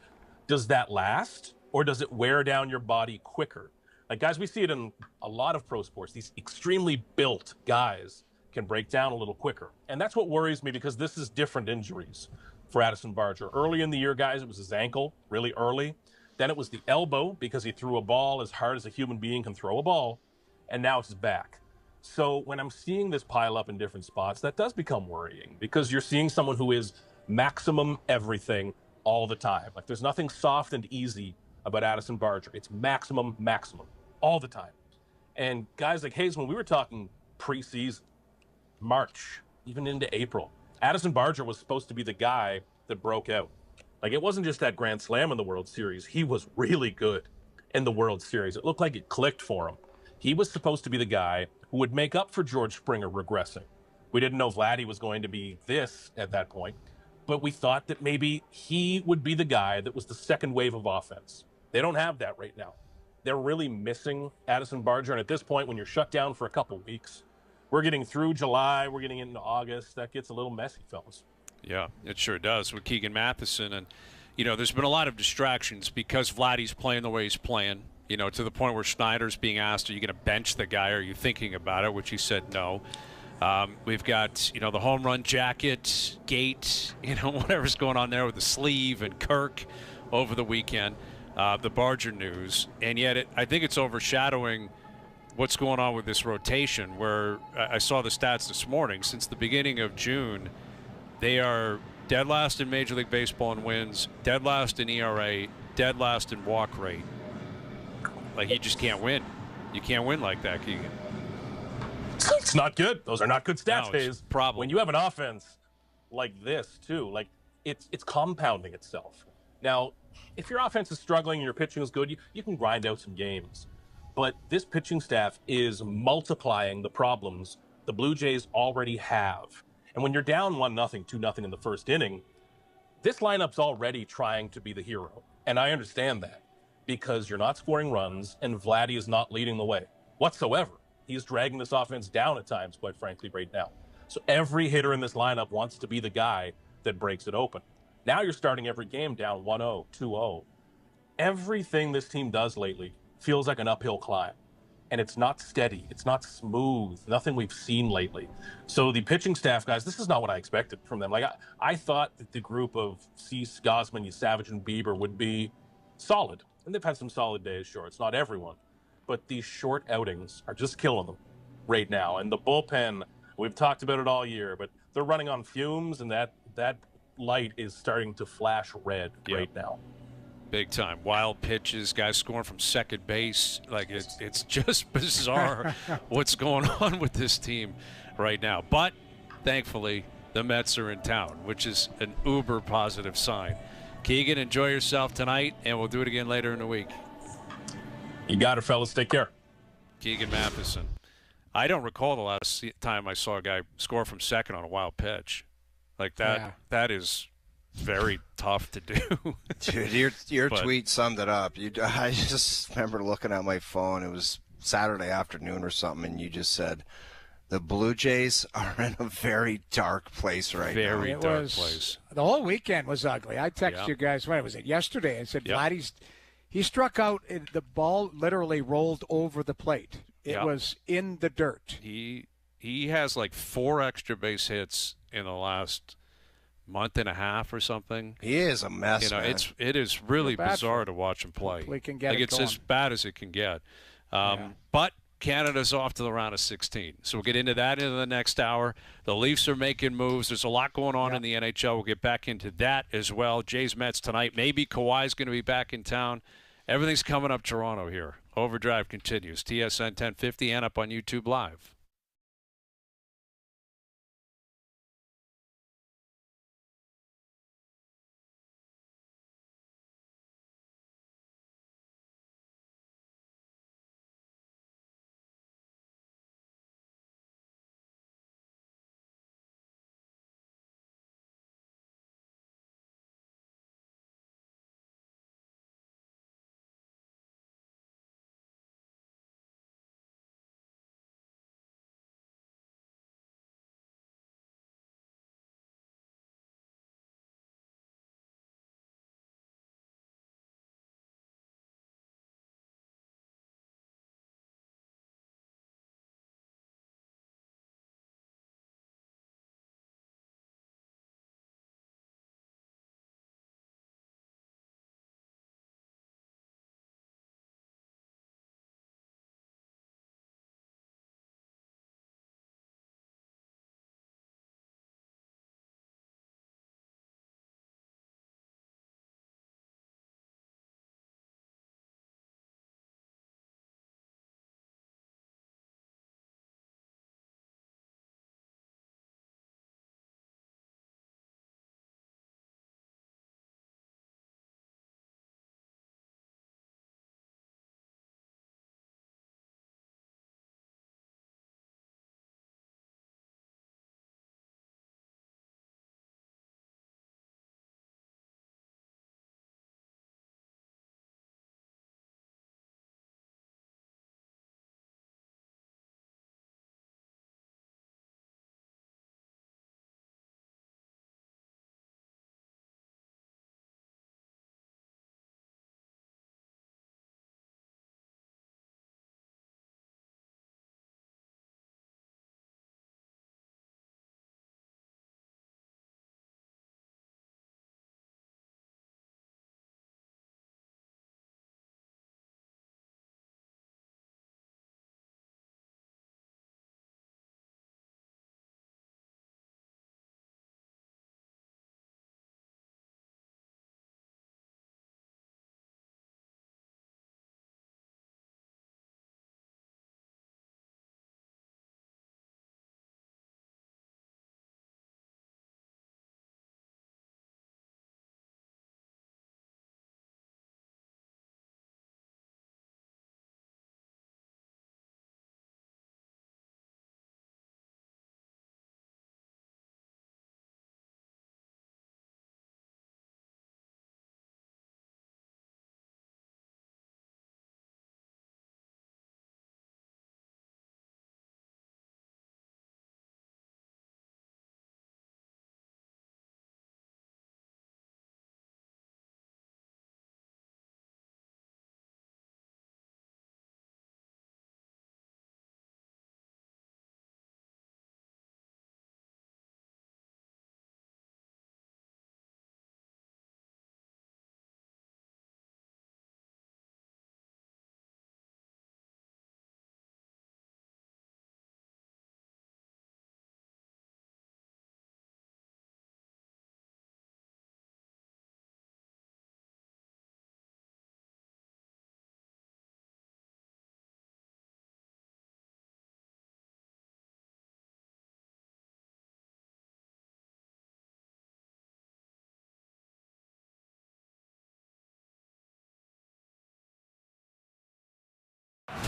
Speaker 9: does that last? Or does it wear down your body quicker? Like, guys, we see it in a lot of pro sports. These extremely built guys can break down a little quicker. And that's what worries me, because this is different injuries for Addison Barger. Early in the year, guys, it was his ankle, really early. Then it was the elbow, because he threw a ball as hard as a human being can throw a ball. And now it's his back. So when I'm seeing this pile up in different spots, that does become worrying, because you're seeing someone who is maximum everything all the time. Like, there's nothing soft and easy about Addison Barger. It's maximum all the time. And guys like Hayes, when we were talking preseason, March, even into April, Addison Barger was supposed to be the guy that broke out. Like, it wasn't just that Grand Slam in the World Series. He was really good in the World Series. It looked like it clicked for him. He was supposed to be the guy who would make up for George Springer regressing. We didn't know Vladdy was going to be this at that point, but we thought that maybe he would be the guy that was the second wave of offense. They don't have that right now. They're really missing Addison Barger, and at this point, when you're shut down for a couple weeks, we're getting through July, we're getting into August, that gets a little messy, fellas.
Speaker 2: Yeah, it sure does with Keegan Matheson. And, you know, there's been a lot of distractions because Vladdy's playing the way he's playing, you know, to the point where Schneider's being asked, are you going to bench the guy? Are you thinking about it? Which he said no. We've got, you know, the home run jacket, gate, you know, whatever's going on there with the sleeve and Kirk over the weekend, the Barger news. And yet I think it's overshadowing what's going on with this rotation, where I saw the stats this morning. Since the beginning of June, they are dead last in Major League Baseball in wins, dead last in ERA, dead last in walk rate. Like, you just can't win. You can't win like that, Keegan.
Speaker 9: It's not good. Those are not good stats,
Speaker 2: No,
Speaker 9: Hayes.
Speaker 2: problem.
Speaker 9: When you have an offense like this, too, like, it's compounding itself. Now, if your offense is struggling and your pitching is good, you can grind out some games. But this pitching staff is multiplying the problems the Blue Jays already have. And when you're down 1-0, 2-0 in the first inning, this lineup's already trying to be the hero. And I understand that, because you're not scoring runs and Vladdy is not leading the way whatsoever. He's dragging this offense down at times, quite frankly, right now. So every hitter in this lineup wants to be the guy that breaks it open. Now you're starting every game down 1-0, 2-0. Everything this team does lately feels like an uphill climb. And it's not steady. It's not smooth. Nothing we've seen lately. So the pitching staff, guys, this is not what I expected from them. Like, I thought that the group of Cease, Gosman, Savage, and Bieber would be solid. And they've had some solid days, sure. It's not everyone. But these short outings are just killing them right now. And the bullpen, we've talked about it all year, but they're running on fumes, and that light is starting to flash red right now.
Speaker 2: Big time. Wild pitches, guys scoring from second base. Like, it's just bizarre what's going on with this team right now. But thankfully, the Mets are in town, which is an uber positive sign. Keegan, enjoy yourself tonight, and we'll do it again later in the week.
Speaker 9: You got it, fellas. Take care.
Speaker 2: Keegan Matheson. I don't recall the last time I saw a guy score from second on a wild pitch. Like that.
Speaker 3: Yeah.
Speaker 2: That is very tough to do.
Speaker 4: Dude, your tweet summed it up. I just remember looking at my phone. It was Saturday afternoon or something, and you just said, the Blue Jays are in a very dark place right now.
Speaker 2: Very dark place.
Speaker 3: The whole weekend was ugly. I texted you guys, when was it, yesterday? I said, Vladdy's, He struck out. The ball literally rolled over the plate. It was in the dirt.
Speaker 2: He has like 4 extra base hits in the last month and a half or something.
Speaker 4: He is a mess. Man.
Speaker 2: It is really bizarre to watch him play. It's as bad as it can get. But Canada's off to the round of 16. So we'll get into that in the next hour. The Leafs are making moves. There's a lot going on in the NHL. We'll get back into that as well. Jays Mets tonight. Maybe Kawhi's going to be back in town. Everything's coming up Toronto here. Overdrive continues. TSN 1050 and up on YouTube Live.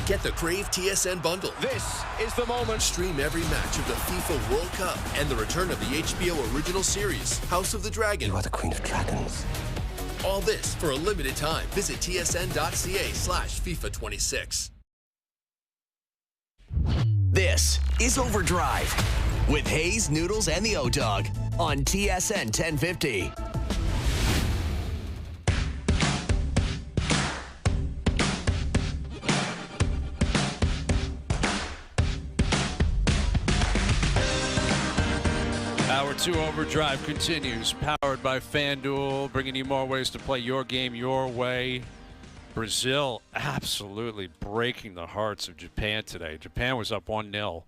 Speaker 1: Get the Crave TSN bundle.
Speaker 10: This is the moment.
Speaker 1: Stream every match of the FIFA World Cup and the return of the HBO original series, House of the Dragon.
Speaker 10: You are the Queen of Dragons.
Speaker 1: All this for a limited time. Visit tsn.ca/FIFA26. This is OverDrive with Hayes, Noodles, and the O-Dog on TSN 1050.
Speaker 2: Hour 2 Overdrive continues, powered by FanDuel, bringing you more ways to play your game your way. Brazil absolutely breaking the hearts of Japan today. Japan was up 1-0,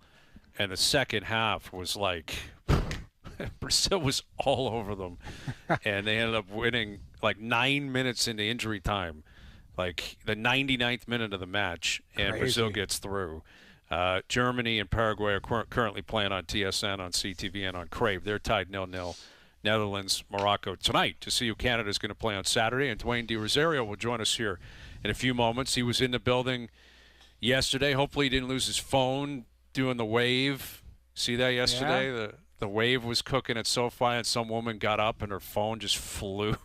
Speaker 2: and the second half was like Brazil was all over them, and they ended up winning like 9 minutes into injury time, like the 99th minute of the match, and
Speaker 3: Crazy.
Speaker 2: Brazil gets through. Germany and Paraguay are currently playing on TSN, on CTV, and on Crave. They're tied 0-0. Netherlands, Morocco tonight to see who Canada's going to play on Saturday. And Dwayne De Rosario will join us here in a few moments. He was in the building yesterday. Hopefully he didn't lose his phone doing the wave. See that yesterday?
Speaker 3: Yeah.
Speaker 2: The wave was cooking at SoFi, and some woman got up and her phone just flew.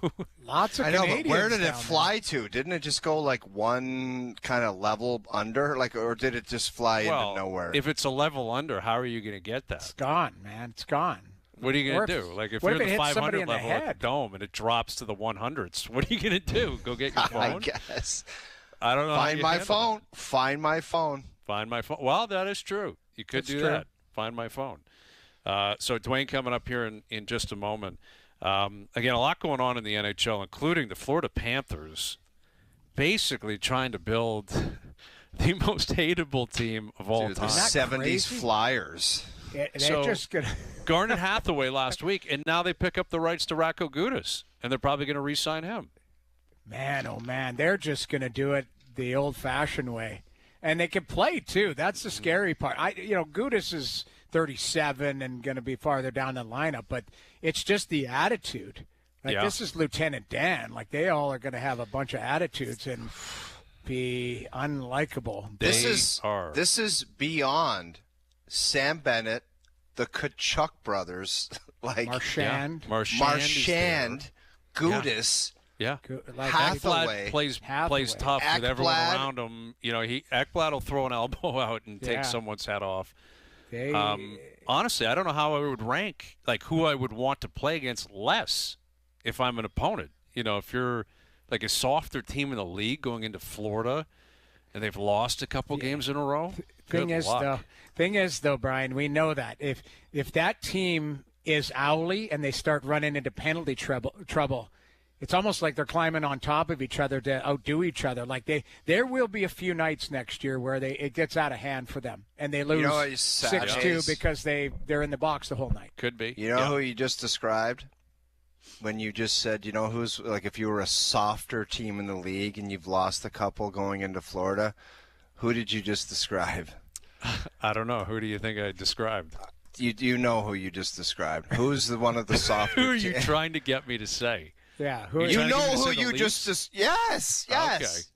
Speaker 3: Lots of
Speaker 4: I know,
Speaker 3: Canadians
Speaker 4: but where did it
Speaker 3: down
Speaker 4: fly to? Didn't it just go like one kind of level under, like, or did it just fly into nowhere?
Speaker 2: If it's a level under, how are you going to get that?
Speaker 3: It's gone, man. It's gone.
Speaker 2: What are you going
Speaker 3: Or
Speaker 2: to
Speaker 3: if-
Speaker 2: do? Like, if
Speaker 3: what
Speaker 2: you're
Speaker 3: if
Speaker 2: in
Speaker 3: it
Speaker 2: the
Speaker 3: hits somebody
Speaker 2: 500
Speaker 3: in the
Speaker 2: level at the
Speaker 3: head?
Speaker 2: dome and it drops to the 100s, what are you going to do? Go get your phone?
Speaker 4: I guess.
Speaker 2: I don't know.
Speaker 4: Find my phone. Find my phone.
Speaker 2: Find my phone. Well, that is true. You could
Speaker 3: That's
Speaker 2: do
Speaker 3: true.
Speaker 2: that. Find my phone. So Dwayne coming up here in just a moment. Again, a lot going on in the NHL, including the Florida Panthers basically trying to build the most hateable team of all
Speaker 4: Dude,
Speaker 2: time.
Speaker 4: the
Speaker 3: Isn't that
Speaker 4: 70s
Speaker 3: crazy?
Speaker 4: Flyers.
Speaker 3: They're
Speaker 2: So-
Speaker 3: just gonna.
Speaker 2: Garnet Hathaway last week, and now they pick up the rights to Racco Gudas, and they're probably going to re-sign him.
Speaker 3: Man, oh man, they're just going to do it the old-fashioned way, and they can play too. That's the scary part. Gudas is 37 and going to be farther down the lineup, but it's just the attitude. Like,
Speaker 2: Yeah.
Speaker 3: this is Lieutenant Dan. Like, they all are going to have a bunch of attitudes and be unlikable.
Speaker 4: This
Speaker 2: They
Speaker 4: is beyond Sam Bennett, the Kachuk brothers, like
Speaker 3: Marchand.
Speaker 4: Marchand, Gudas.
Speaker 2: Yeah.
Speaker 3: Like,
Speaker 4: Hathaway.
Speaker 2: Plays
Speaker 3: Hathaway.
Speaker 2: tough with everyone
Speaker 4: Ekblad.
Speaker 2: around him. Ekblad will throw an elbow out and
Speaker 3: Yeah.
Speaker 2: take someone's head off.
Speaker 3: they,
Speaker 2: Honestly, I don't know how I would rank, like, who I would want to play against less if I'm an opponent. If you're like a softer team in the league going into Florida and they've lost a couple games in a row.
Speaker 3: Thing
Speaker 2: good luck.
Speaker 3: is though, Brian, we know that if that team is owly and they start running into penalty trouble, it's almost like they're climbing on top of each other to outdo each other. Like there will be a few nights next year where it gets out of hand for them and they lose
Speaker 4: what is sad
Speaker 3: 6-2
Speaker 4: is-
Speaker 3: because they're in the box the whole night.
Speaker 2: Could be.
Speaker 4: You know who you just described? When you just said, who's, like, if you were a softer team in the league and you've lost a couple going into Florida, who did you just describe?
Speaker 2: I don't know. Who do you think I described?
Speaker 4: You know who you just described. Who's the one of the softer
Speaker 2: Who are you
Speaker 4: teams?
Speaker 2: trying to get me to say?
Speaker 3: Yeah,
Speaker 2: You
Speaker 4: You
Speaker 2: trying to
Speaker 4: know
Speaker 2: get me to
Speaker 4: who
Speaker 2: say the
Speaker 4: you
Speaker 2: Leafs?
Speaker 4: just yes,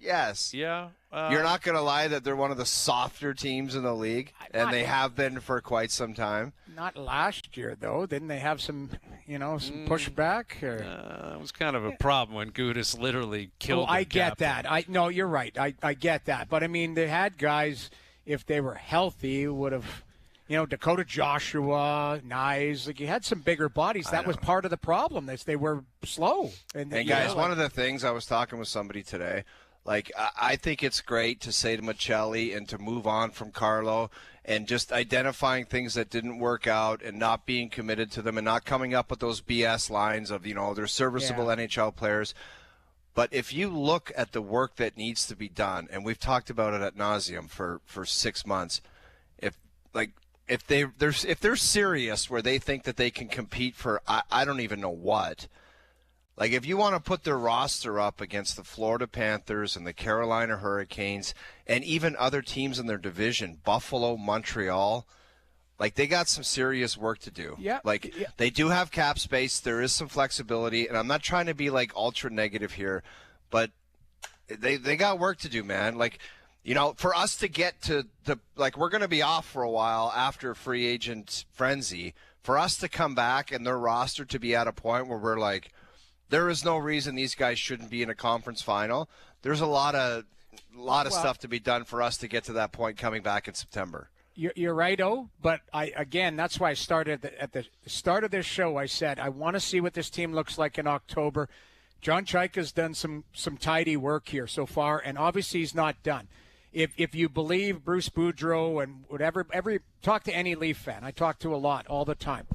Speaker 4: yes.
Speaker 2: Yeah.
Speaker 4: You're not going to lie that they're one of the softer teams in the league, and they have been for quite some time.
Speaker 3: Not last year though. Didn't they have some pushback? Or?
Speaker 2: It was kind of a problem when Gudas literally killed
Speaker 3: I
Speaker 2: the
Speaker 3: get
Speaker 2: captain.
Speaker 3: that. No, you're right. I get that. But I mean, they had guys, if they were healthy, would have, Dakota Joshua, Nyes. Like, you had some bigger bodies. That was part of the problem. They were slow. And
Speaker 4: guys, one of the things, I was talking with somebody today. Like, I think it's great to say to Michelli and to move on from Carlo and just identifying things that didn't work out and not being committed to them and not coming up with those BS lines of, they're serviceable NHL players. But if you look at the work that needs to be done, and we've talked about it ad nauseum for 6 months, if they're serious where they think that they can compete for I don't even know what. Like, if you want to put their roster up against the Florida Panthers and the Carolina Hurricanes and even other teams in their division, Buffalo, Montreal, like, they got some serious work to do.
Speaker 3: Yeah.
Speaker 4: They do have cap space. There is some flexibility, and I'm not trying to be, like, ultra negative here, but they got work to do, man. Like, for us to get to we're going to be off for a while after free agent frenzy. For us to come back and their roster to be at a point where we're like, there is no reason these guys shouldn't be in a conference final. There's a lot of stuff to be done for us to get to that point coming back in September.
Speaker 3: You're right, but that's why I started at the start of this show. I said I want to see what this team looks like in October. John Chaika's done some tidy work here so far, and obviously he's not done. If you believe Bruce Boudreau and whatever, talk to any Leaf fan. I talk to a lot all the time.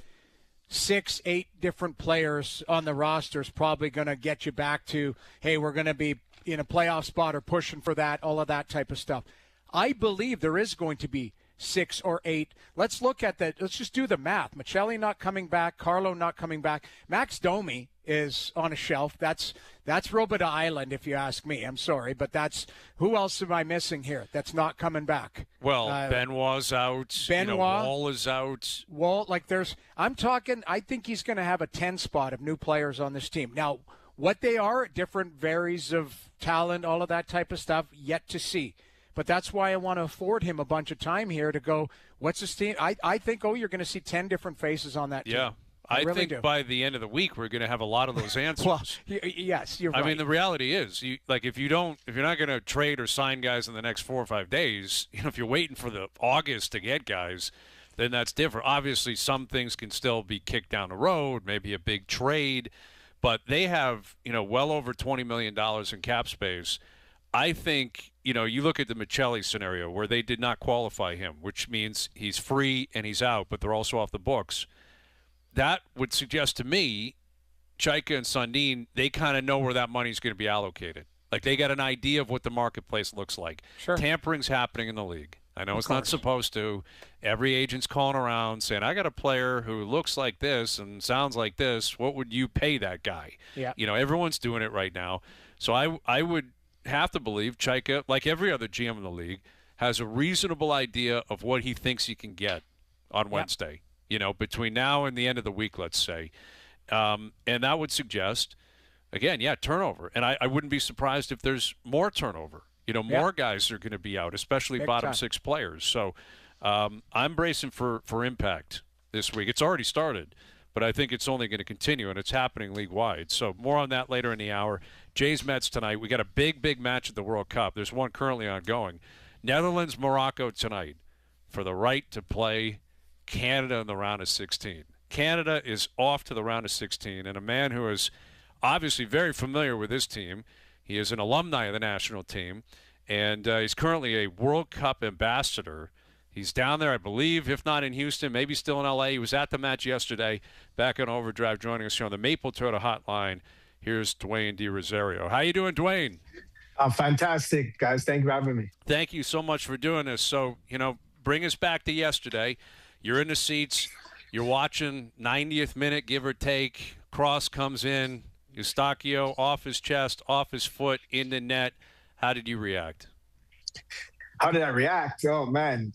Speaker 3: 6, 8 different players on the roster is probably going to get you back to, hey, we're going to be in a playoff spot or pushing for that, all of that type of stuff. I believe there is going to be 6 or 8. Let's look at that. Let's just do the math. Michelli not coming back, Carlo not coming back. Max Domi is on a shelf. That's Robert Island, if you ask me. I'm sorry, but that's who else am I missing here that's not coming back?
Speaker 2: Well, Benoit's out.
Speaker 3: Benoit,
Speaker 2: Wall is out.
Speaker 3: Wall, I think he's going to have a 10 spot of new players on this team. Now, what they are, different varies of talent, all of that type of stuff, yet to see. But that's why I want to afford him a bunch of time here to go, what's his team? I think, you're going to see 10 different faces on that team.
Speaker 2: Yeah. I really think by the end of the week we're going to have a lot of those answers.
Speaker 3: Well, yes, you're right.
Speaker 2: I mean, the reality is, if you're not going to trade or sign guys in the next 4 or 5 days, if you're waiting for the August to get guys, then that's different. Obviously, some things can still be kicked down the road, maybe a big trade, but they have, well over $20 million in cap space. I think, you look at the Michelli scenario where they did not qualify him, which means he's free and he's out, but they're also off the books. That would suggest to me, Chaika and Sundin, they kind of know where that money's going to be allocated. Like, they got an idea of what the marketplace looks like.
Speaker 3: Sure.
Speaker 2: Tampering's happening in the league. I know it's not supposed to. Every agent's calling around saying, I got a player who looks like this and sounds like this. What would you pay that guy?
Speaker 3: Yeah.
Speaker 2: Everyone's doing it right now. So I would have to believe Chaika, like every other GM in the league, has a reasonable idea of what he thinks he can get on Wednesday, between now and the end of the week, let's say. And that would suggest, again, turnover. And I wouldn't be surprised if there's more turnover. More guys are going to be out, especially
Speaker 3: Big
Speaker 2: bottom
Speaker 3: time.
Speaker 2: 6 players. So I'm bracing for impact this week. It's already started, but I think it's only going to continue, and it's happening league-wide. So more on that later in the hour. Jays Mets tonight. We got a big match at the World Cup. There's one currently ongoing. Netherlands, Morocco tonight for the right to play Canada in the round of 16. Canada is off to the round of 16, and a man who is obviously very familiar with this team. He is an alumni of the national team, and he's currently a World Cup ambassador. He's down there, I believe, if not in Houston, maybe still in L.A. He was at the match yesterday, back on OverDrive, joining us here on the Maple Toyota Hotline. Here's Dwayne D. Rosario. How you doing, Dwayne?
Speaker 11: Fantastic, guys. Thank you for having me.
Speaker 2: Thank you so much for doing this. So, bring us back to yesterday. You're in the seats. You're watching 90th minute, give or take. Cross comes in. Eustachio off his chest, off his foot, in the net. How did you react?
Speaker 11: How did I react? Oh, man.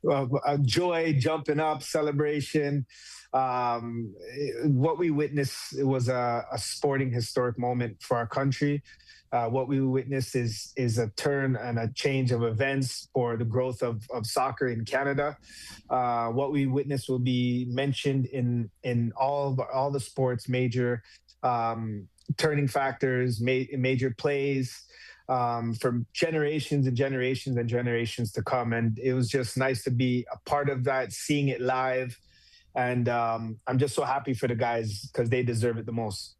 Speaker 11: Well, joy, jumping up, celebration. What we witnessed was a sporting historic moment for our country. What we witnessed is a turn and a change of events for the growth of soccer in Canada. What we witnessed will be mentioned in all the sports, major turning factors, major plays for generations and generations and generations to come. And it was just nice to be a part of that, seeing it live. And I'm just so happy for the guys because they deserve it the most.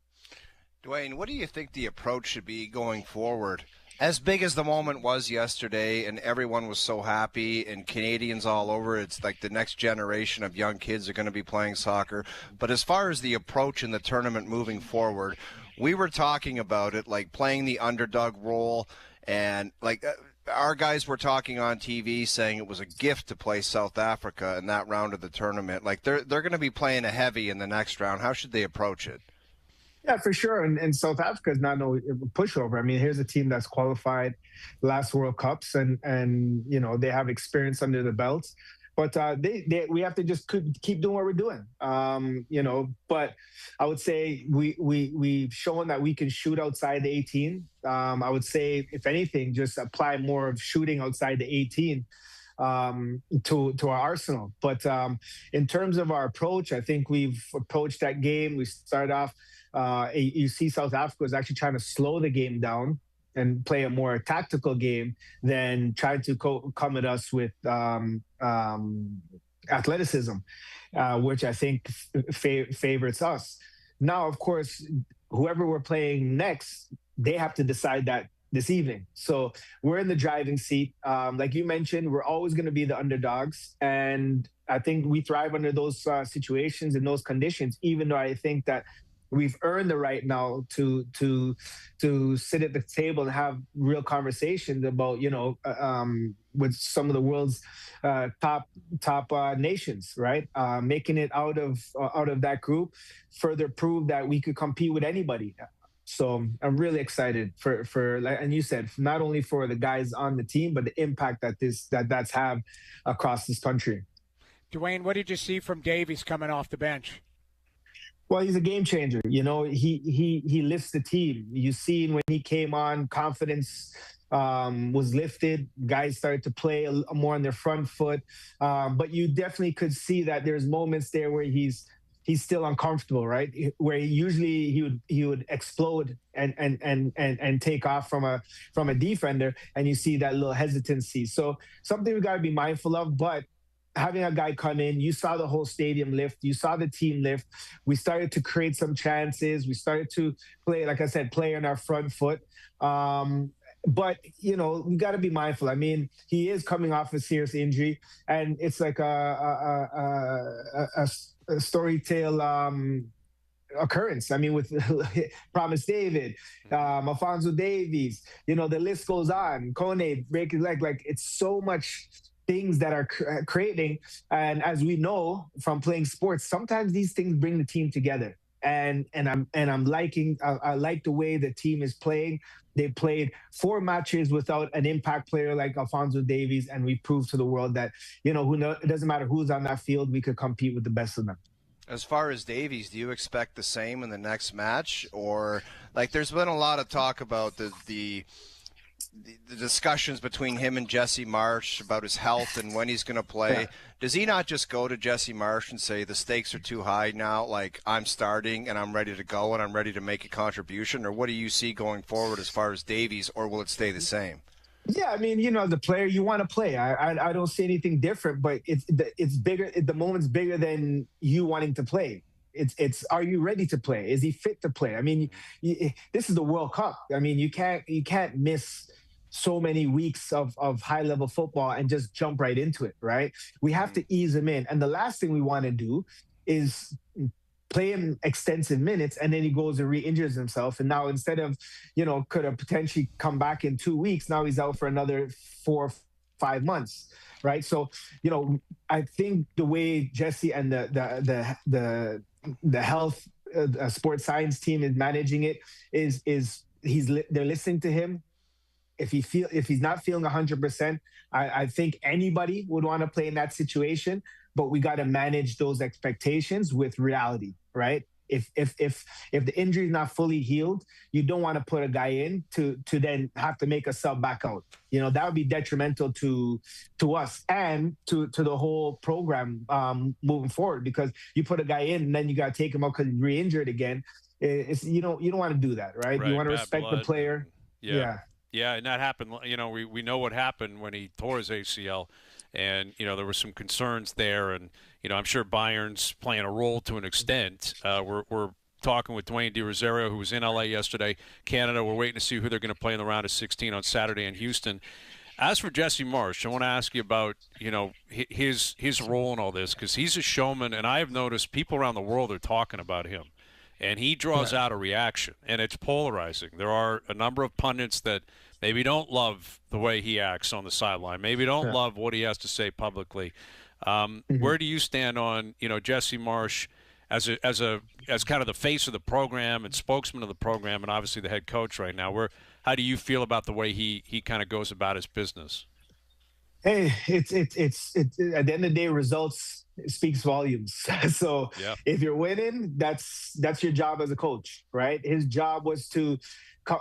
Speaker 4: Dwayne, what do you think the approach should be going forward? As big as the moment was yesterday and everyone was so happy and Canadians all over, it's like the next generation of young kids are going to be playing soccer. But as far as the approach in the tournament moving forward, we were talking about it, like playing the underdog role, and like our guys were talking on TV saying it was a gift to play South Africa in that round of the tournament. Like they're going to be playing a heavy in the next round. How should they approach it?
Speaker 11: Yeah, for sure. And South Africa is not no pushover. I mean, here's a team that's qualified last World Cups and they have experience under the belt. But we have to just keep doing what we're doing. But I would say we've shown that we can shoot outside the 18. I would say, if anything, just apply more of shooting outside the 18 to our arsenal. But in terms of our approach, I think we've approached that game. We started off. You see South Africa is actually trying to slow the game down and play a more tactical game than trying to come at us with athleticism, which I think favors us. Now, of course, whoever we're playing next, they have to decide that this evening. So we're in the driving seat. Like you mentioned, we're always going to be the underdogs. And I think we thrive under those situations and those conditions, even though I think that we've earned the right now to sit at the table and have real conversations about, with some of the world's top nations, right? Making it out of that group further prove that we could compete with anybody. So I'm really excited for like, and you said, not only for the guys on the team, but the impact that's have across this country.
Speaker 3: Dwayne, what did you see from Davies coming off the bench?
Speaker 11: Well, he's a game changer. He lifts the team. You seen when he came on, confidence was lifted. Guys started to play more on their front foot. But you definitely could see that there's moments there where he's still uncomfortable, right? Where usually he would explode and take off from a defender, and you see that little hesitancy. So something we got to be mindful of. But having a guy come in, you saw the whole stadium lift, you saw the team lift. We started to create some chances. We started to play, like I said, play on our front foot. But, we got to be mindful. I mean, he is coming off a serious injury, and it's like a story tale occurrence. I mean, with Promise David, Alphonso Davies, the list goes on. Kone break his leg. Like, it's so much things that are creating. And as we know from playing sports, sometimes these things bring the team together. And I'm liking. I like the way the team is playing. They played 4 matches without an impact player like Alphonso Davies, and we proved to the world that it doesn't matter who's on that field, we could compete with the best of them.
Speaker 4: As far as Davies, do you expect the same in the next match, or like there's been a lot of talk about the discussions between him and Jesse Marsh about his health and when he's going to play? Does he not just go to Jesse Marsh and say the stakes are too high now, like I'm starting and I'm ready to go and I'm ready to make a contribution? Or what do you see going forward as far as Davies, or will it stay the same?
Speaker 11: Yeah, I mean, the player you want to play. I don't see anything different, but it's bigger. The moment's bigger than you wanting to play. It's are you ready to play? Is he fit to play? I mean, this is the World Cup. I mean, you can't miss so many weeks of high level football and just jump right into it, right? We have to ease him in. And the last thing we want to do is play him extensive minutes and then he goes and re-injures himself. And now instead of, could have potentially come back in 2 weeks, now he's out for another 4 or 5 months, right? So, I think the way Jesse and the health sports science team is managing it is they're listening to him. If he's not feeling 100%, I think anybody would want to play in that situation, but we got to manage those expectations with reality, right? If the injury is not fully healed, you don't want to put a guy in to then have to make a sub back out. That would be detrimental to us and to the whole program moving forward, because you put a guy in and then you got to take him out because he's re-injured again. You don't want to do that, right? You want to respect the player.
Speaker 2: Yeah, and that happened. We know what happened when he tore his ACL, and there were some concerns there, and I'm sure Bayern's playing a role to an extent. We're talking with Dwayne De Rosario, who was in LA yesterday. Canada, we're waiting to see who they're going to play in the round of 16 on Saturday in Houston. As for Jesse Marsh, I want to ask you about his role in all this, because he's a showman, and I have noticed people around the world are talking about him. And he draws out a reaction, and it's polarizing. There are a number of pundits that maybe don't love the way he acts on the sideline, maybe don't love what he has to say publicly. Where do you stand on Jesse Marsh as kind of the face of the program and spokesman of the program, and obviously the head coach right now? How do you feel about the way he kind of goes about his business?
Speaker 11: Hey, it's at the end of the day, results speaks volumes. So if you're winning, that's your job as a coach, right? His job was to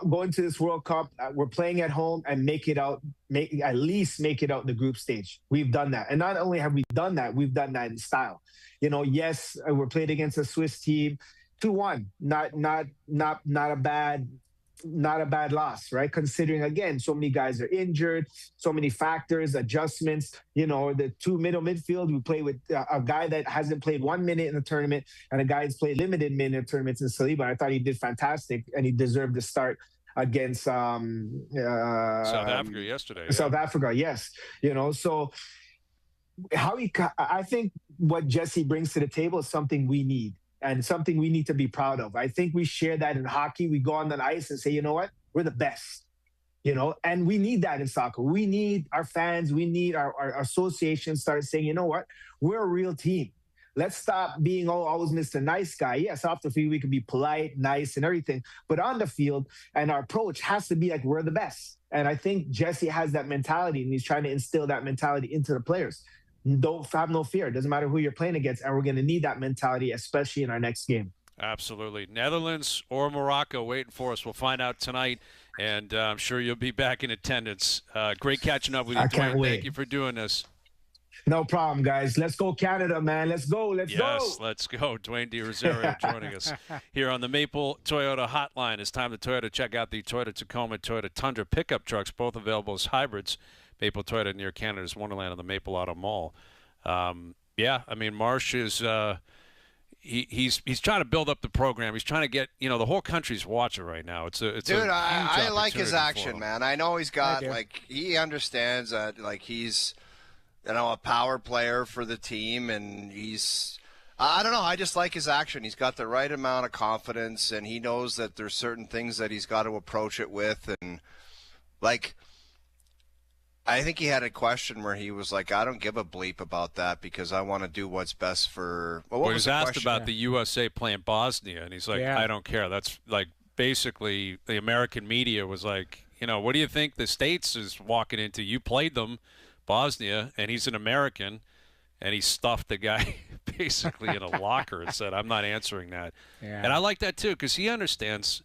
Speaker 11: go into this World Cup. We're playing at home and at least make it out the group stage. We've done that. And not only have we done that, we've done that in style. Yes, we're played against a Swiss team, 2-1, not a bad loss, right? Considering, again, so many guys are injured, so many factors, adjustments. The two middle midfield, we play with a guy that hasn't played 1 minute in the tournament and a guy that's played limited minute tournaments in Saliba. I thought he did fantastic and he deserved the start against
Speaker 2: South Africa yesterday.
Speaker 11: South Africa, yes. So I think what Jesse brings to the table is something we need and something we need to be proud of. I think we share that in hockey. We go on the ice and say, you know what? We're the best. And we need that in soccer. We need our fans. We need our association start saying, you know what? We're a real team. Let's stop being always Mr. Nice Guy. Yes, off the field, we can be polite, nice, and everything. But on the field, and our approach has to be like we're the best. And I think Jesse has that mentality, and he's trying to instill that mentality into the players. Don't have no fear. It doesn't matter who you're playing against, and we're going to need that mentality, especially in our next game.
Speaker 2: Absolutely. Netherlands or Morocco waiting for us. We'll find out tonight, and I'm sure you'll be back in attendance. Great catching up with you, Dwayne. Thank you for doing this.
Speaker 11: No problem, guys. Let's go Canada, man. Let's go. Let's go.
Speaker 2: Yes, let's go. Dwayne DiRosario joining us here on the Maple Toyota Hotline. It's time to Toyota check out the Toyota Tacoma, Toyota Tundra pickup trucks, both available as hybrids. Maple Toyota near Canada's Wonderland on the Maple Auto Mall. Marsh is he's trying to build up the program. He's trying to get the whole country's watching right now.
Speaker 4: I like his action, man. I know he's got he understands that he's a power player for the team, and I don't know. I just like his action. He's got the right amount of confidence, and he knows that there's certain things that he's got to approach it with, and I think he had a question where he was like, I don't give a bleep about that because I want to do what's best for –
Speaker 2: he was asked about the USA playing Bosnia, and he's like, I don't care. That's basically the American media was like, what do you think the States is walking into? You played them, Bosnia, and he's an American, and he stuffed the guy basically in a locker and said, I'm not answering that. Yeah. And I like that too because he understands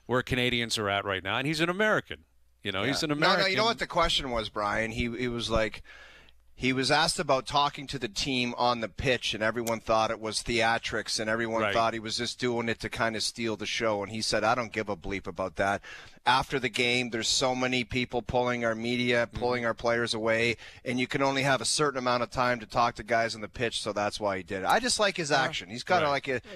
Speaker 2: where Canadians are at right now, and he's an American. He's an American.
Speaker 4: No, you know what the question was, Brian? He was like, he was asked about talking to the team on the pitch, and everyone thought it was theatrics, and everyone thought he was just doing it to kind of steal the show. And he said, I don't give a bleep about that. After the game, there's so many people pulling our media, pulling our players away, and you can only have a certain amount of time to talk to guys on the pitch, so that's why he did it. I just like his action. He's got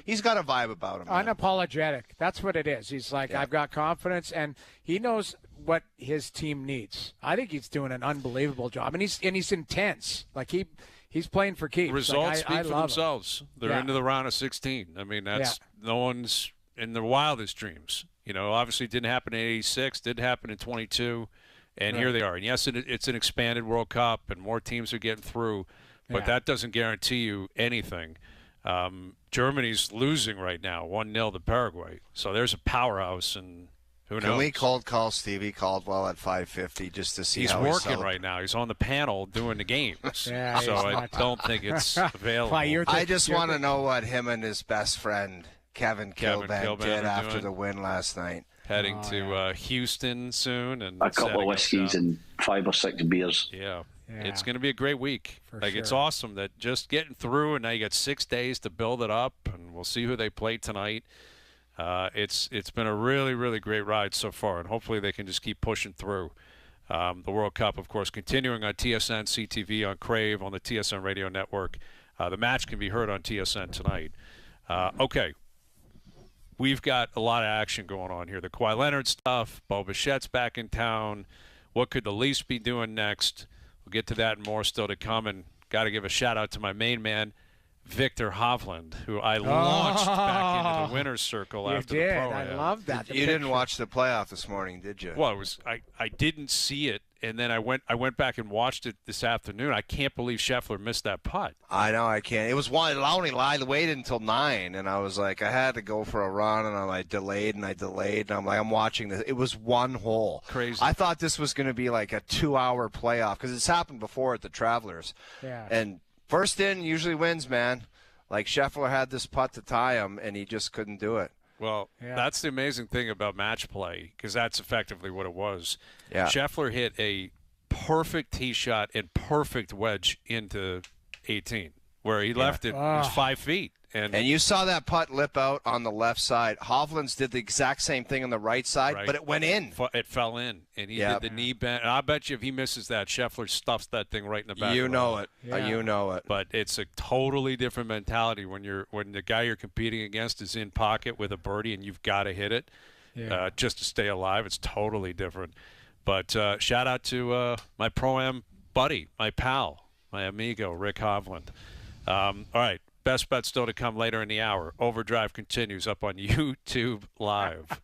Speaker 4: he's got a vibe about him.
Speaker 3: Unapologetic. That's what it is. He's like, I've got confidence, and he knows what his team needs. I think he's doing an unbelievable job, and he's intense. He's playing for keeps.
Speaker 2: Results speak for themselves. They're into the round of 16. I mean, that's no one's in their wildest dreams. Obviously it didn't happen in 86, did happen in 22, and here they are. And yes, it's an expanded World Cup, and more teams are getting through, but that doesn't guarantee you anything. Germany's losing right now, 1-0 to Paraguay. So there's a powerhouse, and who knows?
Speaker 4: Can we call Stevie Caldwell at 5:50 just to see how
Speaker 2: he's working right now? He's on the panel doing the games. So I don't think it's available.
Speaker 4: I just want to know what him and his best friend Kevin Kilbane did after the win last night.
Speaker 2: Heading to Houston soon, and
Speaker 12: a couple of whiskeys and 5 or 6 beers.
Speaker 2: Yeah. It's going to be a great week.
Speaker 3: Sure.
Speaker 2: It's awesome that just getting through, and now you got 6 days to build it up, and we'll see who they play tonight. It's been a really, really great ride so far, and hopefully they can just keep pushing through. The World Cup, of course, continuing on TSN, CTV, on Crave, on the TSN radio network. The match can be heard on TSN tonight. Okay. We've got a lot of action going on here. The Kawhi Leonard stuff, Bo Bichette's back in town. What could the Leafs be doing next? We'll get to that and more still to come. And got to give a shout-out to my main man, Victor Hovland, who I launched back into the winner's circle after the Pro-Am.
Speaker 3: I love that.
Speaker 4: You didn't watch the playoff this morning, did you?
Speaker 2: Well, I didn't see it, and then I went back and watched it this afternoon. I can't believe Scheffler missed that putt.
Speaker 4: I know, I can't. It was one. I only waited until 9, and I was like, I had to go for a run, and I delayed, and I'm like, I'm watching this. It was one hole.
Speaker 2: Crazy.
Speaker 4: I thought this was going to be like a 2-hour playoff because it's happened before at the Travelers.
Speaker 3: Yeah.
Speaker 4: And first in usually wins, man. Like Scheffler had this putt to tie him, and he just couldn't do it.
Speaker 2: Well, that's the amazing thing about match play, because that's effectively what it was.
Speaker 4: Yeah.
Speaker 2: Scheffler hit a perfect tee shot and perfect wedge into 18, where he left it was 5 feet. And
Speaker 4: you saw that putt lip out on the left side. Hovland's did the exact same thing on the right side, but it went in.
Speaker 2: It fell in, and he did the knee bend. And I bet you if he misses that, Scheffler stuffs that thing right in the back.
Speaker 4: You
Speaker 2: of
Speaker 4: know it. You know it.
Speaker 2: But it's a totally different mentality when the guy you're competing against is in pocket with a birdie and you've got to hit it. just to stay alive. It's totally different. But shout out to my Pro-Am buddy, my pal, my amigo, Rick Hovland. All right, best bet still to come later in the hour. OverDrive continues up on YouTube Live.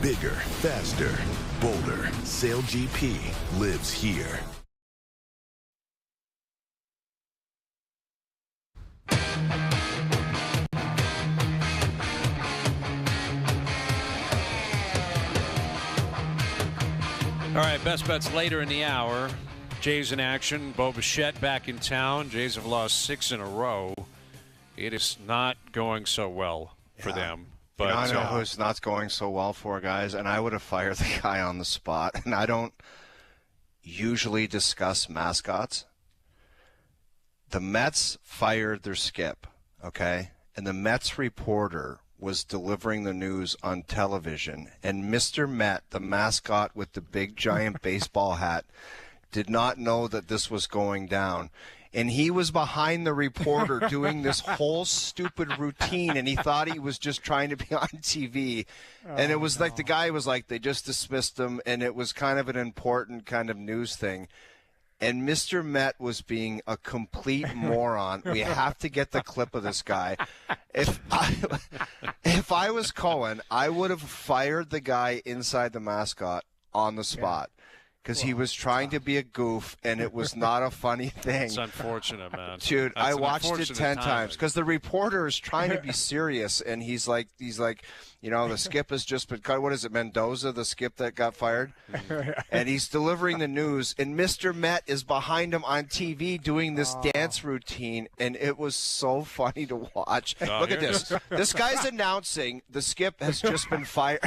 Speaker 7: Bigger, faster, bolder. Sail GP lives here.
Speaker 2: All right, best bets later in the hour. Jays in action. Bo Bichette back in town. Jays have lost 6 in a row. It is not going so well for them. But
Speaker 4: I know who's not going so well for, guys, and I would have fired the guy on the spot. And I don't usually discuss mascots. The Mets fired their skip, okay? And the Mets reporter was delivering the news on television. And Mr. Met, the mascot with the big giant baseball hat, did not know that this was going down. And he was behind the reporter doing this whole stupid routine, and he thought he was just trying to be on TV. And it was like the guy was like, they just dismissed him, and it was kind of an important kind of news thing. And Mr. Met was being a complete moron. We have to get the clip of this guy. If I was Cohen, I would have fired the guy inside the mascot on the spot. Because he was trying to be a goof, and it was not a funny thing.
Speaker 2: It's unfortunate, man.
Speaker 4: Dude, I watched it 10 times because the reporter is trying to be serious, and he's like, the skip has just been cut. What is it, Mendoza, the skip that got fired? And he's delivering the news, and Mr. Met is behind him on TV doing this dance routine, and it was so funny to watch. Look at this. This guy's announcing the skip has just been fired.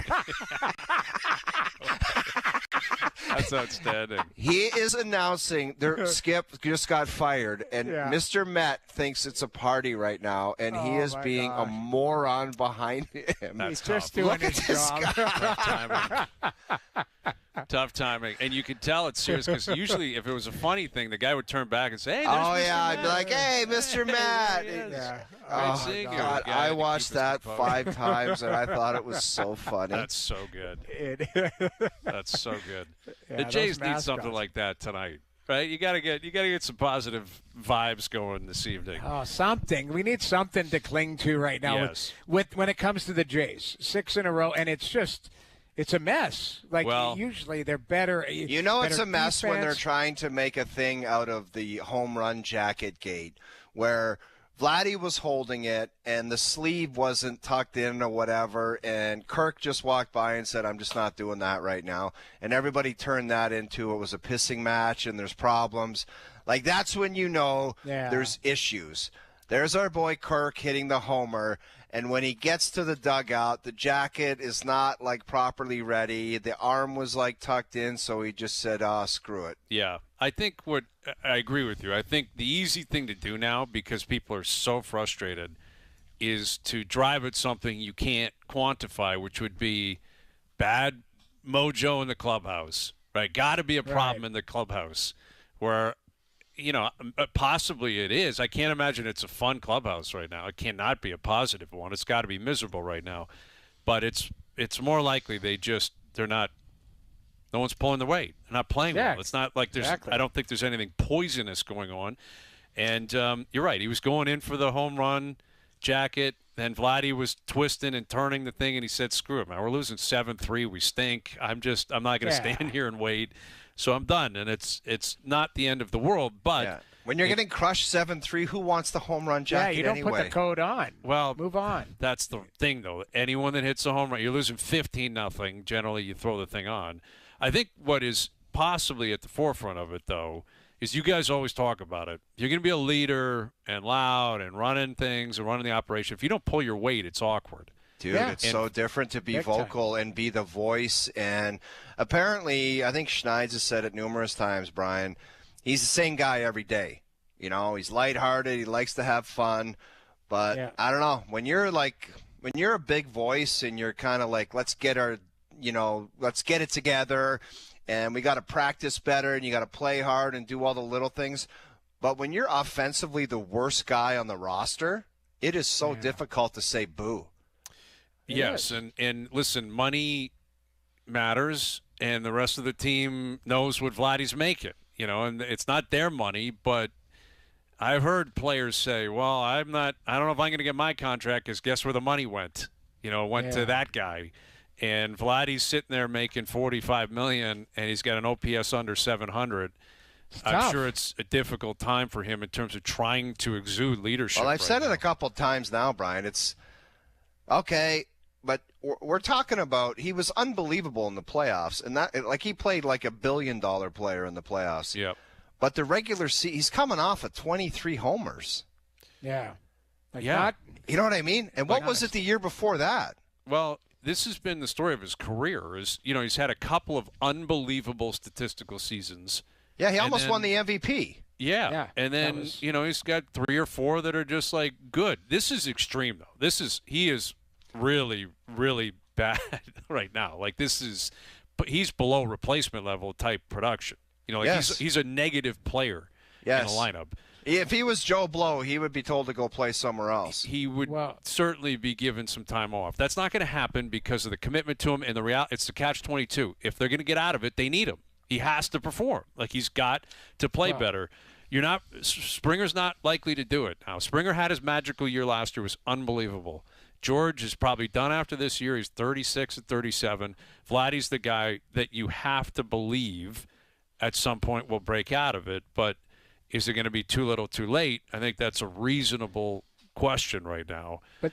Speaker 2: That's outstanding.
Speaker 4: He is announcing their skip just got fired, and Mr. Met thinks it's a party right now, and he is being a moron behind him.
Speaker 3: He's just doing his job.
Speaker 2: Tough timing. And you could tell it's serious because usually if it was a funny thing, the guy would turn back and say, hey, there's Mr. Matt.
Speaker 4: I'd be like, hey, Mr. Matt. God, I watched that 5 times, and I thought it was so funny.
Speaker 2: That's so good. That's so good. The Jays need something like that tonight. Right, you gotta get some positive vibes going this evening.
Speaker 3: Oh, something. We need something to cling to right now.
Speaker 2: Yes.
Speaker 3: With when it comes to the Jays, 6 in a row, and it's a mess. Like usually they're better.
Speaker 4: You know, it's a mess
Speaker 3: defense.
Speaker 4: when they're trying to make a thing out of the home run jacket gate, where Vladdy was holding it and the sleeve wasn't tucked in or whatever, and Kirk just walked by and said, I'm just not doing that right now. And everybody turned that into it was a pissing match and there's problems. Like, that's when you know there's issues. There's our boy Kirk hitting the homer, and when he gets to the dugout, the jacket is not, like, properly ready. The arm was, like, tucked in, so he just said, screw it.
Speaker 2: Yeah. I agree with you. I think the easy thing to do now, because people are so frustrated, is to drive at something you can't quantify, which would be bad mojo in the clubhouse, right? Got to be a problem in the clubhouse where – possibly it is. I can't imagine it's a fun clubhouse right now. It cannot be a positive one. It's got to be miserable right now. But it's more likely they're not. No one's pulling their weight. They're not playing well. It's not like there's. I don't think there's anything poisonous going on. And you're right. He was going in for the home run jacket. Then Vladdy was twisting and turning the thing, and he said, "Screw it, man. We're losing 7-3. We stink. I'm not going to stand here and wait." So I'm done, and it's not the end of the world, but
Speaker 4: when you're getting crushed 7-3, who wants the home run jacket anyway?
Speaker 3: You don't put the code on.
Speaker 2: Well,
Speaker 3: move on.
Speaker 2: That's the thing, though. Anyone that hits a home run, you're losing 15-0. Generally, you throw the thing on. I think what is possibly at the forefront of it, though, is you guys always talk about it. You're going to be a leader and loud and running things and running the operation. If you don't pull your weight, it's awkward.
Speaker 4: Dude, it's so different to be vocal and be the voice. And apparently, I think Schneid's has said it numerous times, Brian, he's the same guy every day. You know, he's lighthearted. He likes to have fun. But I don't know. When you're a big voice and you're kind of like, let's get it together and we got to practice better and you got to play hard and do all the little things. But when you're offensively the worst guy on the roster, it is so difficult to say boo.
Speaker 2: Yes, and listen, money matters, and the rest of the team knows what Vladdy's making, and it's not their money, but I've heard players say, well, I don't know if I'm going to get my contract because guess where the money went? Went to that guy. And Vladdy's sitting there making $45 million, and he's got an OPS under 700. I'm sure it's a difficult time for him in terms of trying to exude leadership.
Speaker 4: Well, I've said it a couple of times now, Brian. It's okay. But we're talking about he was unbelievable in the playoffs, and he played like $1 billion player in the playoffs.
Speaker 2: Yep.
Speaker 4: But the regular season, he's coming off of 23 homers.
Speaker 3: Yeah.
Speaker 4: You know what I mean? And what was it the year before that?
Speaker 2: Well, this has been the story of his career. He's had a couple of unbelievable statistical seasons.
Speaker 4: Yeah, he almost won the MVP.
Speaker 2: Yeah. And then he's got 3 or 4 that are just like good. This is extreme though. He is really, really bad right now. Like he's below replacement level type production. He's a negative player in the lineup.
Speaker 4: If he was Joe Blow, he would be told to go play somewhere else.
Speaker 2: He would certainly be given some time off. That's not going to happen because of the commitment to him and the reality. It's the catch-22. If they're going to get out of it, they need him. He has to perform. He's got to play better. Springer's not likely to do it now. Springer had his magical year last year. It was unbelievable. George is probably done after this year. He's 36 and 37. Vladdy's the guy that you have to believe at some point will break out of it, but is it going to be too little too late? I think that's a reasonable question right now.
Speaker 3: But,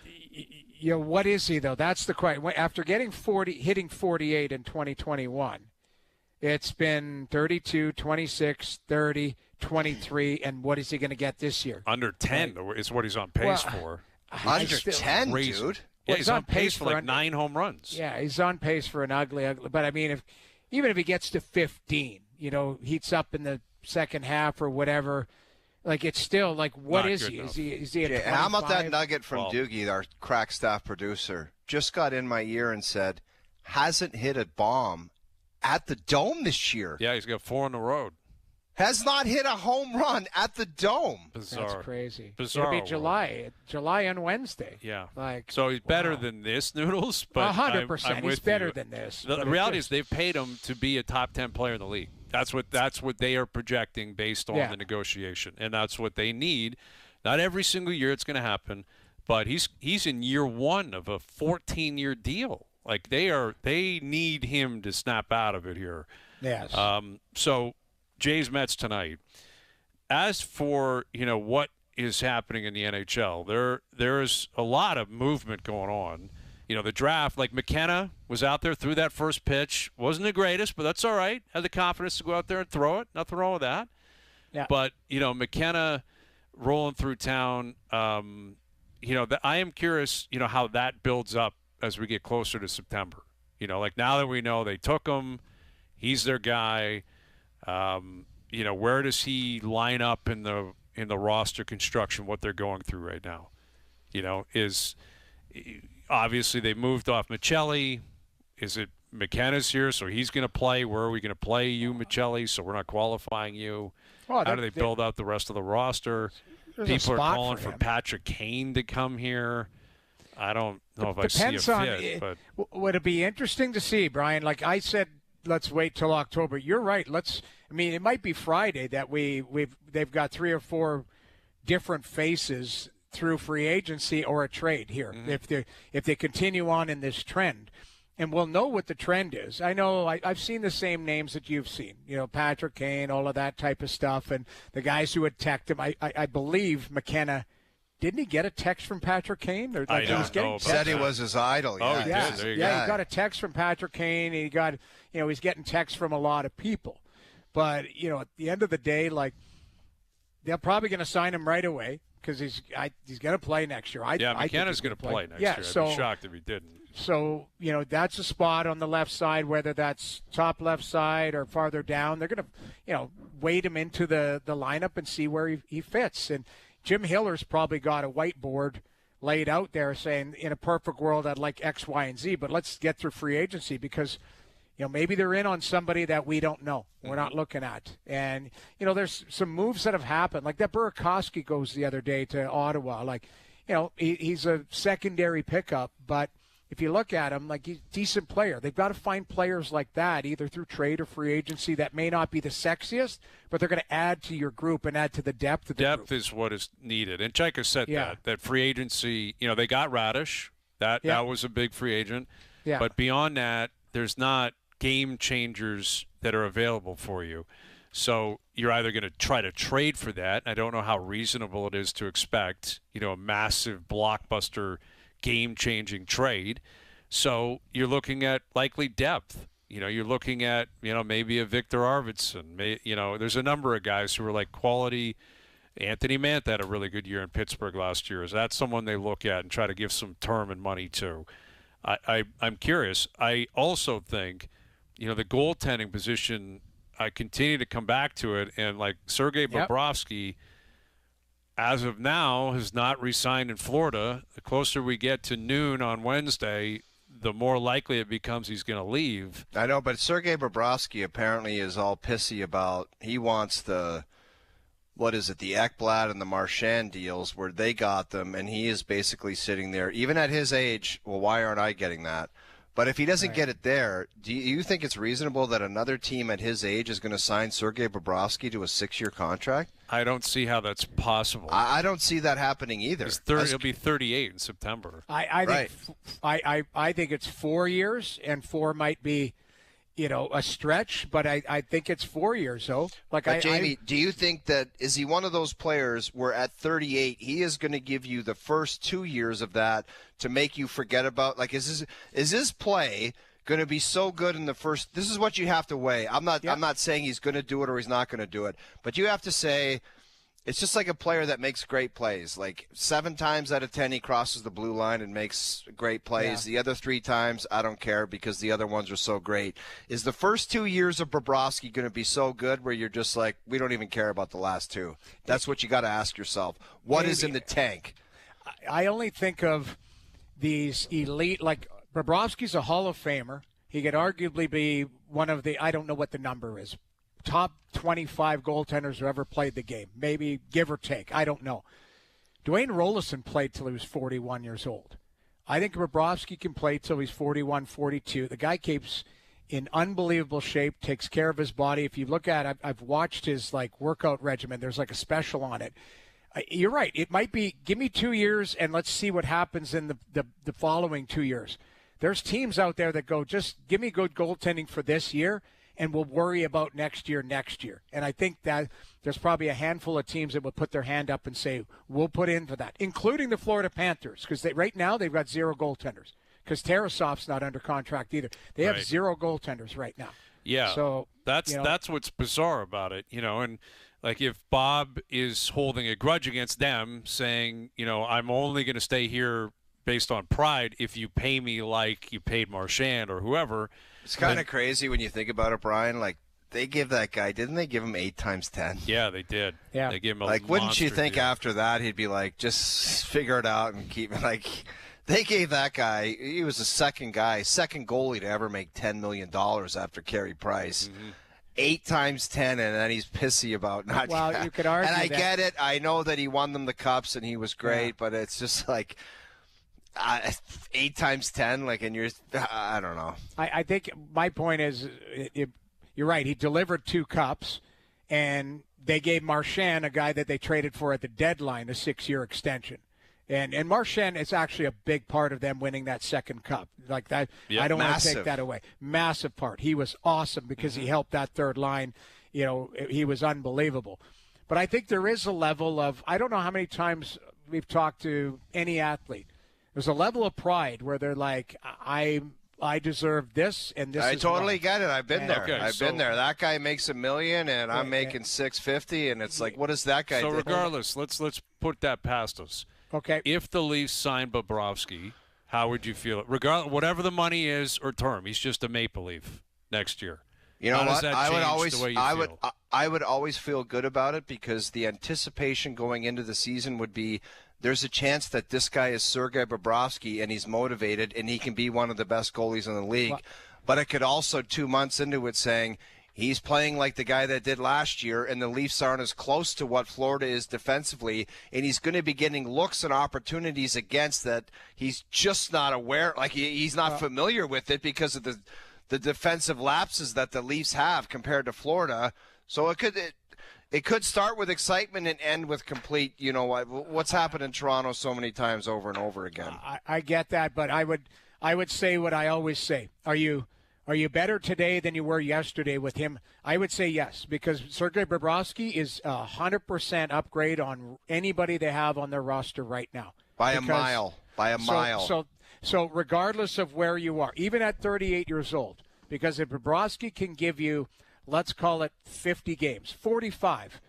Speaker 3: what is he, though? That's the question. After hitting 48 in 2021, it's been 32, 26, 30, 23, and what is he going to get this year?
Speaker 2: Under 10 is what he's on pace for.
Speaker 4: Under 10, dude?
Speaker 2: Yeah, he's on pace for 9 home runs.
Speaker 3: Yeah, he's on pace for an ugly. But, I mean, even if he gets to 15, heats up in the second half or whatever, it's still what is he? Is he at 25?
Speaker 4: How about that nugget from Doogie, our crack staff producer, just got in my ear and said, hasn't hit a bomb at the Dome this year.
Speaker 2: Yeah, he's got 4 on the road.
Speaker 4: Has not hit a home run at the Dome.
Speaker 2: Bizarre.
Speaker 3: That's crazy.
Speaker 2: Bizarre.
Speaker 3: It'll be July and Wednesday.
Speaker 2: Yeah. So he's better than this, Noodles. But
Speaker 3: 100%. He's better than this.
Speaker 2: The reality is they've paid him to be a top 10 player in the league. That's what they are projecting based on the negotiation, and that's what they need. Not every single year it's going to happen, but he's in year 1 of a 14-year deal. They need him to snap out of it here.
Speaker 3: Yes.
Speaker 2: So Jays Mets tonight. As for what is happening in the NHL, there's a lot of movement going on. The draft, McKenna was out there, threw that first pitch. Wasn't the greatest, but that's all right. Had the confidence to go out there and throw it. Nothing wrong with that.
Speaker 3: Yeah.
Speaker 2: But, McKenna rolling through town, I am curious, how that builds up as we get closer to September. Now that we know they took him, he's their guy. Where does he line up in the roster construction, what they're going through right now? Obviously, they moved off Michelli. Is it McKenna's here, so he's going to play? Where are we going to play you, Michelli, so we're not qualifying you? How do they build out the rest of the roster? People are calling for Patrick Kane to come here. I don't know if I see a fit. But
Speaker 3: would it be interesting to see, Brian? Like I said, let's wait till October. You're right. It might be Friday that they've got 3 or 4 different faces through free agency or a trade here, if they continue on in this trend. And we'll know what the trend is. I know I've seen the same names that you've seen, Patrick Kane, all of that type of stuff, and the guys who had texted him. I believe McKenna, didn't he get a text from Patrick Kane? Or
Speaker 2: I don't know.
Speaker 4: Said he was his idol.
Speaker 2: Yeah.
Speaker 4: Oh,
Speaker 2: he did. There you go.
Speaker 3: He got a text from Patrick Kane. He got, he's getting texts from a lot of people. But, at the end of the day, they're probably going to sign him right away. Because he's going to play next year.
Speaker 2: McKenna's going to play next year. I'd be shocked if he didn't.
Speaker 3: So, that's a spot on the left side, whether that's top left side or farther down. They're going to, wade him into the lineup and see where he fits. And Jim Hiller's probably got a whiteboard laid out there saying, in a perfect world, I'd like X, Y, and Z. But let's get through free agency because – maybe they're in on somebody that we don't know. We're not looking at. And, there's some moves that have happened. Like that Burakovsky goes the other day to Ottawa. He's a secondary pickup. But if you look at him, he's a decent player. They've got to find players like that, either through trade or free agency, that may not be the sexiest, but they're going to add to your group and add to the depth of the group.
Speaker 2: Depth is what is needed. And Chaika said that free agency, they got Radish. That was a big free agent.
Speaker 3: Yeah.
Speaker 2: But beyond that, there's not game changers that are available for you. So you're either going to try to trade for that. I don't know how reasonable it is to expect, a massive blockbuster game-changing trade. So you're looking at likely depth. You're looking at, maybe a Victor Arvidsson. There's a number of guys who are quality. Anthony Mantha had a really good year in Pittsburgh last year. Is that someone they look at and try to give some term and money to? I'm curious. I also think the goaltending position, I continue to come back to it, and Sergei Bobrovsky, as of now, has not re-signed in Florida. The closer we get to noon on Wednesday, the more likely it becomes he's going to leave.
Speaker 4: I know, but Sergei Bobrovsky apparently is all pissy about he wants the Ekblad and the Marchand deals where they got them, and he is basically sitting there, even at his age, well, why aren't I getting that? But if he doesn't get it there, do you think it's reasonable that another team at his age is going to sign Sergei Bobrovsky to a 6-year contract?
Speaker 2: I don't see how that's possible.
Speaker 4: I don't see that happening either.
Speaker 2: He'll be 38 in September.
Speaker 3: I think it's 4 years, and 4 might be, a stretch, but I think it's 4 years, though.
Speaker 4: Jamie, do you think that is he one of those players where at 38 he is going to give you the first 2 years of that to make you forget about? Like, is his play going to be so good in the first? This is what you have to weigh. I'm not saying he's going to do it or he's not going to do it, but you have to say. It's just like a player that makes great plays. Like 7 times out of 10, he crosses the blue line and makes great plays. Yeah. The other 3 times, I don't care because the other ones are so great. Is the first 2 years of Bobrovsky going to be so good where you're just like, we don't even care about the last 2? That's what you got to ask yourself. What is in the tank?
Speaker 3: I only think of these elite, like Bobrovsky's a Hall of Famer. He could arguably be one of the, I don't know what the number is, top 25 goaltenders who ever played the game, maybe give or take. I don't know. Dwayne Rolison played till he was 41 years old. I think Bobrovsky can play till he's 41, 42. The guy keeps in unbelievable shape, takes care of his body. If you look at it, I've watched his workout regimen. There's a special on it. You're right. It might be, give me 2 years and let's see what happens in the following 2 years. There's teams out there that go, just give me good goaltending for this year, and we'll worry about next year. And I think that there's probably a handful of teams that will put their hand up and say, we'll put in for that, including the Florida Panthers, because right now they've got 0 goaltenders, because Tarasov's not under contract either. They have 0 goaltenders right now.
Speaker 2: Yeah,
Speaker 3: so
Speaker 2: that's what's bizarre about it, and if Bob is holding a grudge against them, saying, I'm only going to stay here based on pride if you pay me like you paid Marchand or whoever.
Speaker 4: It's kind of crazy when you think about it, Brian. They give that guy, didn't they give him 8 times 10?
Speaker 2: Yeah, they did.
Speaker 3: Yeah.
Speaker 2: They gave him a
Speaker 4: wouldn't you think
Speaker 2: deal.
Speaker 4: after that he'd be like, just figure it out and keep it they gave that guy, he was the second goalie to ever make $10 million after Carey Price. Mm-hmm. 8 times 10, and then he's pissy about not.
Speaker 3: Well, you could argue
Speaker 4: and I
Speaker 3: that.
Speaker 4: get it. I know that he won them the cups and he was great, but it's just 8 times 10, and you're, I don't know.
Speaker 3: I think my point is, you're right. He delivered 2 cups, and they gave Marchand, a guy that they traded for at the deadline, a 6-year extension. And Marchand is actually a big part of them winning that second cup. Like that, I don't want to take that away. Massive part. He was awesome because he helped that third line. He was unbelievable. But I think there is a level of, I don't know how many times we've talked to any athlete. There's a level of pride where they're like, I deserve this, and this.
Speaker 4: I
Speaker 3: is
Speaker 4: totally
Speaker 3: why.
Speaker 4: get it. I've been there.
Speaker 2: Okay,
Speaker 4: I've been there. That guy makes $1 million, and I'm making $650, and it's like, what does that guy do?
Speaker 2: So regardless, let's put that past us.
Speaker 3: Okay.
Speaker 2: If the Leafs sign Bobrovsky, how would you feel? Regardless, whatever the money is or term, he's just a Maple Leaf next year.
Speaker 4: You know
Speaker 2: how
Speaker 4: what?
Speaker 2: Does that change the way you feel?
Speaker 4: I would always feel good about it because the anticipation going into the season would be there's a chance that this guy is Sergei Bobrovsky and he's motivated and he can be one of the best goalies in the league.
Speaker 3: Well,
Speaker 4: but it could also 2 months into it saying he's playing like the guy that did last year, and the Leafs aren't as close to what Florida is defensively, and he's going to be getting looks and opportunities against that he's just not aware, he's not familiar with it because of the defensive lapses that the Leafs have compared to Florida. So it could start with excitement and end with complete, what's happened in Toronto so many times over and over again.
Speaker 3: I get that, but I would say what I always say. Are you better today than you were yesterday with him? I would say yes, because Sergei Bobrovsky is 100% upgrade on anybody they have on their roster right now.
Speaker 4: By a mile.
Speaker 3: So regardless of where you are, even at 38 years old, because if Bobrovsky can give you, let's call it 50 games, 45,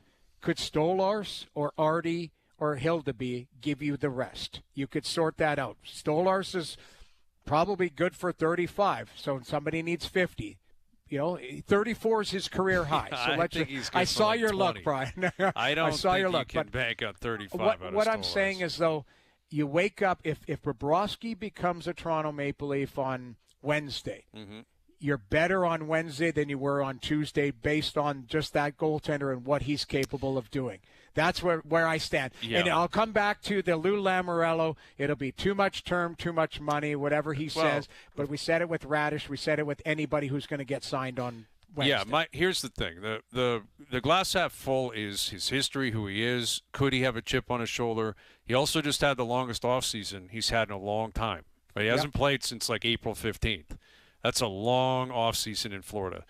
Speaker 3: could Stolarz or Artie or Hildeby give you the rest? You could sort that out. Stolarz is probably good for 35, so somebody needs 50. 34 is his career high. So I saw your
Speaker 2: 20.
Speaker 3: look, Brian.
Speaker 2: I don't
Speaker 3: I saw
Speaker 2: think
Speaker 3: your look,
Speaker 2: you can
Speaker 3: but
Speaker 2: bank on 35.
Speaker 3: What I'm saying is, though, you wake up, if Bobrovsky becomes a Toronto Maple Leaf on Wednesday, you're better on Wednesday than you were on Tuesday based on just that goaltender and what he's capable of doing. That's where I stand. Yeah. And I'll come back to the Lou Lamoriello. It'll be too much term, too much money, whatever he says. But we said it with Radish. We said it with anybody who's going to get signed on Wednesday.
Speaker 2: Yeah, here's the thing. The glass half full is his history, who he is. Could he have a chip on his shoulder? He also just had the longest offseason he's had in a long time. But he hasn't played since like April 15th. That's a long offseason in Florida.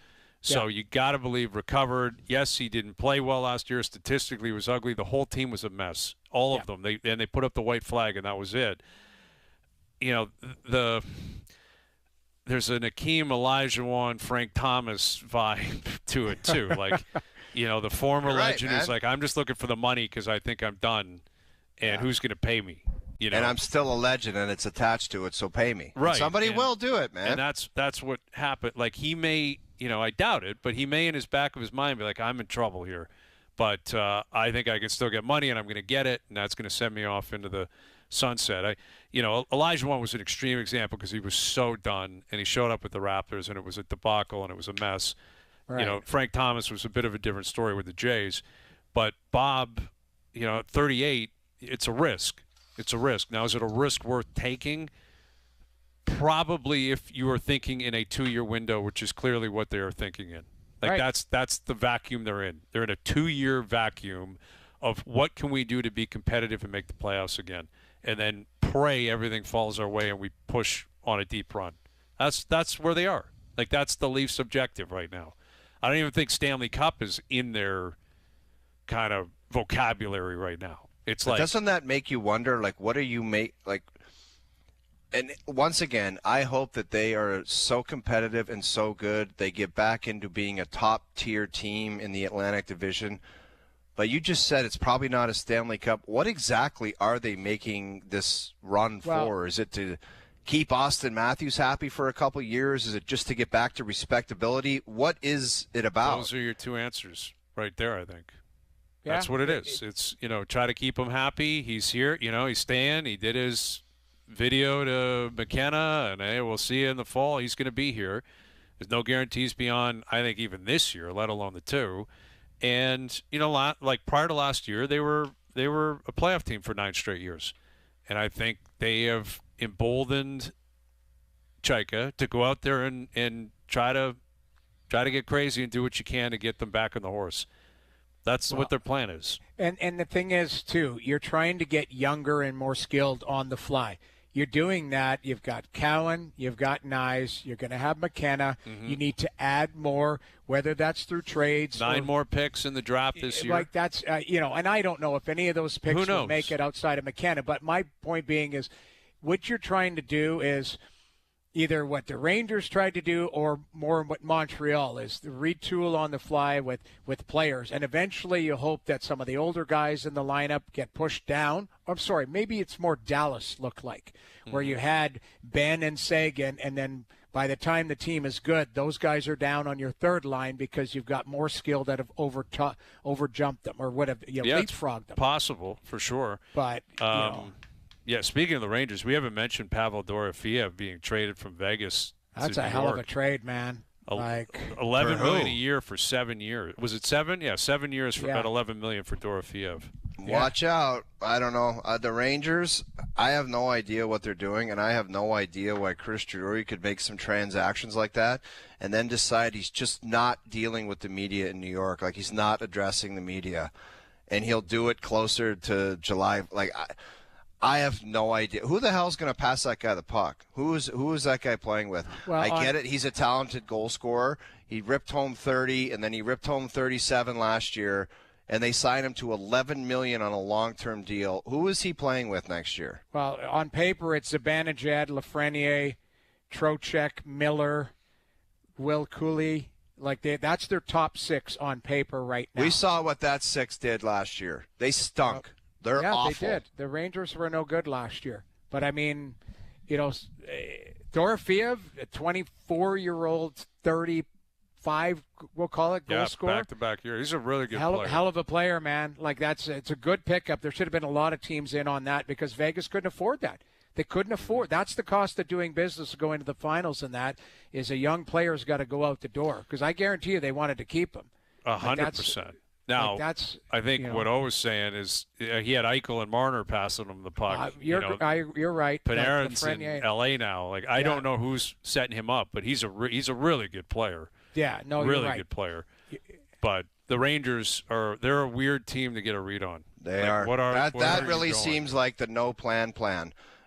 Speaker 2: So you got to believe recovered. Yes, he didn't play well last year. Statistically, it was ugly. The whole team was a mess. All of them. They put up the white flag, and that was it. You know, there's an Akeem Olajuwon, Frank Thomas vibe to it, too. Like, you know, the former legend is like, I'm just looking for the money because I think I'm done, and who's going to pay me? You know?
Speaker 4: And I'm still a legend, and it's attached to it, so pay me.
Speaker 2: Right.
Speaker 4: Somebody will do it, man.
Speaker 2: And that's what happened. Like, he may, you know, I doubt it, but he may in his back of his mind be like, I'm in trouble here. But I think I can still get money, and I'm going to get it, and that's going to send me off into the sunset. Olajuwon was an extreme example because he was so done, and he showed up with the Raptors, and it was a debacle, and it was a mess. Right. You know, Frank Thomas was a bit of a different story with the Jays. But Bob, you know, at 38, it's a risk. It's a risk. Now, is it a risk worth taking? Probably if you are thinking in a 2-year window, which is clearly what they are thinking in. Like, that's the vacuum they're in. They're in a 2-year vacuum of what can we do to be competitive and make the playoffs again, and then pray everything falls our way and we push on a deep run. That's where they are. Like, that's the Leafs' objective right now. I don't even think Stanley Cup is in their kind of vocabulary right now. It's like,
Speaker 4: doesn't that make you wonder, like, what are you and once again, I hope that they are so competitive and so good they get back into being a top-tier team in the Atlantic Division. But you just said it's probably not a Stanley Cup. What exactly are they making this run for? Is it to keep Austin Matthews happy for a couple years? Is it just to get back to respectability? What is it about?
Speaker 2: Those are your two answers right there, I think. Yeah. That's what it is. It's, you know, try to keep him happy. He's here. You know, he's staying. He did his video to McKenna, and hey, we'll see you in the fall. He's going to be here. There's no guarantees beyond, I think, even this year, let alone the two. And, you know, like prior to last year, they were a playoff team for 9 straight years. And I think they have emboldened Chaika to go out there and try to get crazy and do what you can to get them back on the horse. That's what their plan is.
Speaker 3: And the thing is, too, you're trying to get younger and more skilled on the fly. You're doing that. You've got Cowan. You've got Nyes. You're going to have McKenna. Mm-hmm. You need to add more, whether that's through trades.
Speaker 2: 9 more picks in the draft this year.
Speaker 3: Like that's, and I don't know if any of those picks will make it outside of McKenna. But my point being is what you're trying to do is either what the Rangers tried to do or more what Montreal is, the retool on the fly with players. And eventually you hope that some of the older guys in the lineup get pushed down. I'm sorry, maybe it's more Dallas look like, where you had Ben and Sagan, and then by the time the team is good, those guys are down on your third line because you've got more skill that have overjumped them or would have leapfrogged them.
Speaker 2: Possible, for sure.
Speaker 3: But,
Speaker 2: yeah, speaking of the Rangers, we haven't mentioned Pavel Dorofeyev being traded from Vegas.
Speaker 3: That's a hell of a trade, man.
Speaker 2: $11 million a year for 7 years. Was it 7? Yeah, 7 years for about $11 million for Dorofeyev.
Speaker 4: Watch out. I don't know. The Rangers, I have no idea what they're doing, and I have no idea why Chris Drury could make some transactions like that and then decide he's just not dealing with the media in New York. Like, he's not addressing the media, and he'll do it closer to July. Like, I have no idea. Who the hell's going to pass that guy the puck? Who is that guy playing with? Well, I get it. He's a talented goal scorer. He ripped home 30, and then he ripped home 37 last year, and they signed him to $11 million on a long-term deal. Who is he playing with next year?
Speaker 3: Well, on paper, it's Zibanejad, Lafreniere, Trocheck, Miller, Will Cooley. That's their top 6 on paper right now.
Speaker 4: We saw what that 6 did last year. They stunk. They're awful.
Speaker 3: They did. The Rangers were no good last year. But, I mean, Dorofeyev, a 24-year-old, 5, we'll call it, goal scorer.
Speaker 2: Back-to-back year. He's a really good player.
Speaker 3: Hell of a player, man. Like, it's a good pickup. There should have been a lot of teams in on that because Vegas couldn't afford that. They couldn't afford. That's the cost of doing business, going to the finals, and that is a young player's got to go out the door because I guarantee you they wanted to keep him.
Speaker 2: 100%. Now, I think what O was saying is he had Eichel and Marner passing him the puck.
Speaker 3: You're right.
Speaker 2: Panarin's in L.A. now. Like, I don't know who's setting him up, but he's a really good player.
Speaker 3: Yeah, no,
Speaker 2: really
Speaker 3: you're right.
Speaker 2: Good player. But the Rangers they're a weird team to get a read on.
Speaker 4: They are. That really seems like the no plan.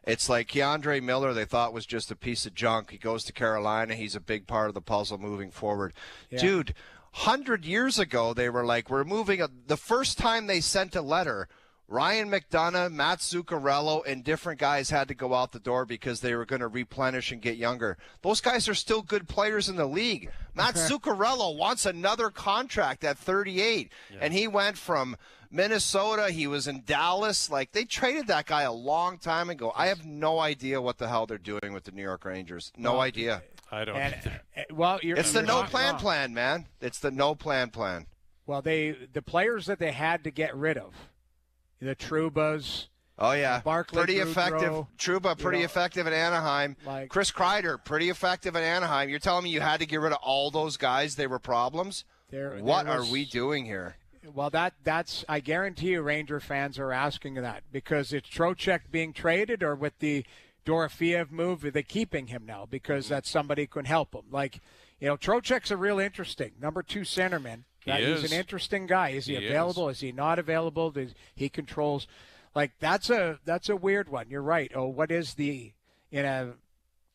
Speaker 4: It's like Keandre Miller, they thought was just a piece of junk. He goes to Carolina. He's a big part of the puzzle moving forward. Yeah. Dude, 100 years ago, they were like, we're moving. The first time they sent a letter, Ryan McDonough, Matt Zuccarello, and different guys had to go out the door because they were going to replenish and get younger. Those guys are still good players in the league. Matt Zuccarello wants another contract at 38, and he went from Minnesota. He was in Dallas. Like, they traded that guy a long time ago. I have no idea what the hell they're doing with the New York Rangers. No idea.
Speaker 2: I don't either.
Speaker 4: It's the no plan, man. It's the no plan.
Speaker 3: Well, the players that they had to get rid of, the Trubas.
Speaker 4: Oh, yeah.
Speaker 3: Barclay,
Speaker 4: pretty effective. Trouba, pretty effective in Anaheim. Chris Kreider, pretty effective in Anaheim. You're telling me you had to get rid of all those guys? They were problems? What are we doing here?
Speaker 3: Well, that's I guarantee you Ranger fans are asking that because it's Trocheck being traded or with the Dorofeev move, are they keeping him now because that's somebody who can help him? Like, Trocheck's a real interesting number 2 centerman. He's an interesting guy. Is he available? Is he not available? Does he controls? Like, that's a weird one. You're right. Oh, what is in a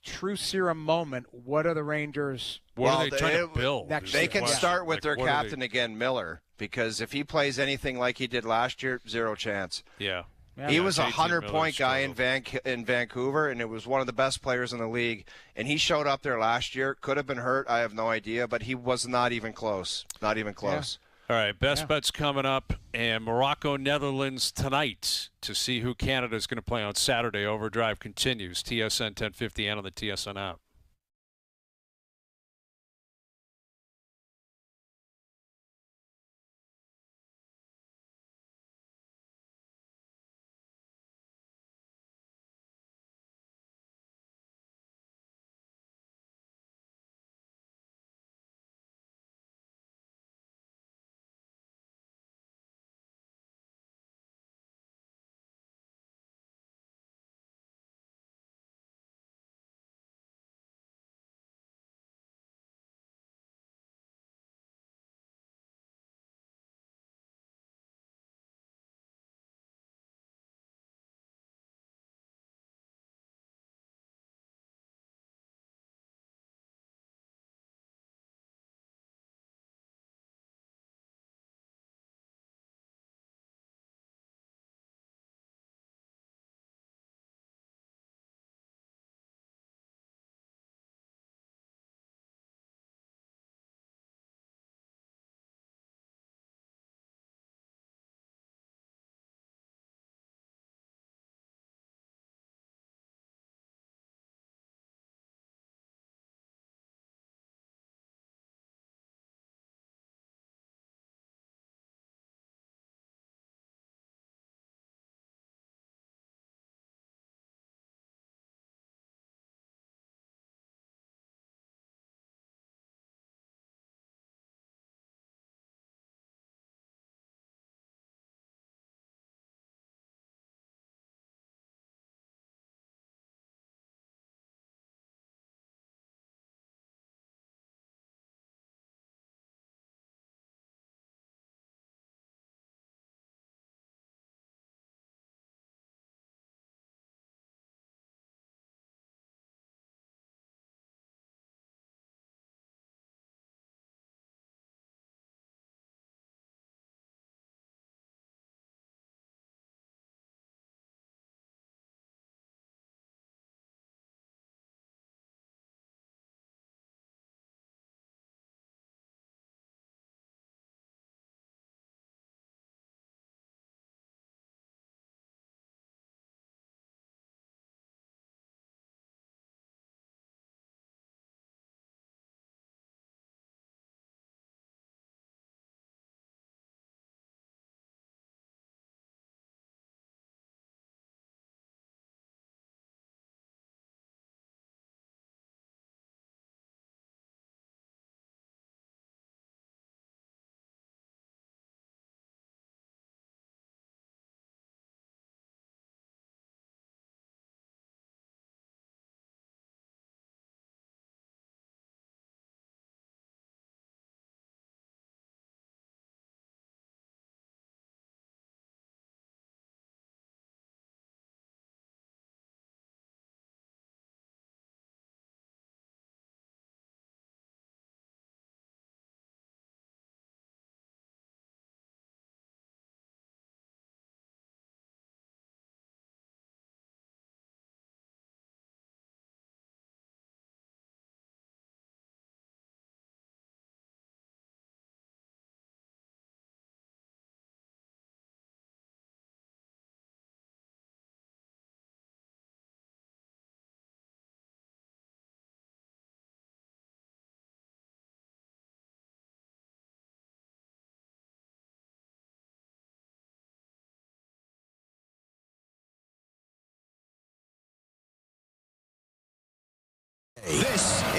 Speaker 3: true serum moment, what are the Rangers?
Speaker 2: What are they trying to build?
Speaker 4: They can start with their captain again, Miller, because if he plays anything like he did last year, 0 chance.
Speaker 2: Yeah.
Speaker 4: He was a 100-point guy in Vancouver, and it was one of the best players in the league. And he showed up there last year. Could have been hurt. I have no idea, but he was not even close. Not even close.
Speaker 2: Yeah. All right, best bets coming up, and Morocco, Netherlands tonight to see who Canada is going to play on Saturday. OverDrive continues. TSN 1050 and on the TSN app.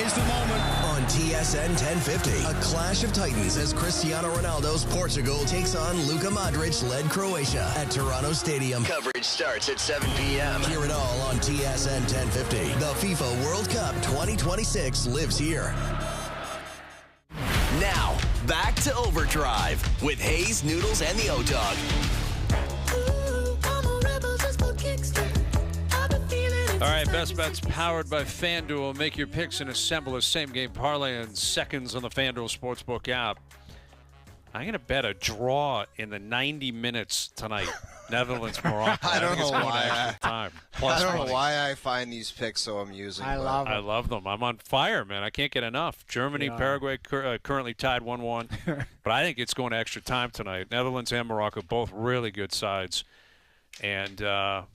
Speaker 8: is the moment.
Speaker 1: On TSN 1050, a clash of titans as Cristiano Ronaldo's Portugal takes on Luka Modric-led Croatia at Toronto Stadium. Coverage starts at 7 p.m. Hear it all on TSN 1050. The FIFA World Cup 2026 lives here. Now, back to OverDrive with Hayes, Noodles, and the O-Dog.
Speaker 2: All right, Best Bets powered by FanDuel. Make your picks and assemble a same-game parlay in seconds on the FanDuel Sportsbook app. I'm going to bet a draw in the 90 minutes tonight. Netherlands, Morocco.
Speaker 4: I don't know why.
Speaker 2: Plus
Speaker 4: I don't
Speaker 2: money.
Speaker 4: know why I find these picks so amusing.
Speaker 3: I love
Speaker 2: them. I'm on fire, man. I can't get enough. Germany, Paraguay currently tied 1-1. But I think it's going to extra time tonight. Netherlands and Morocco, both really good sides. And I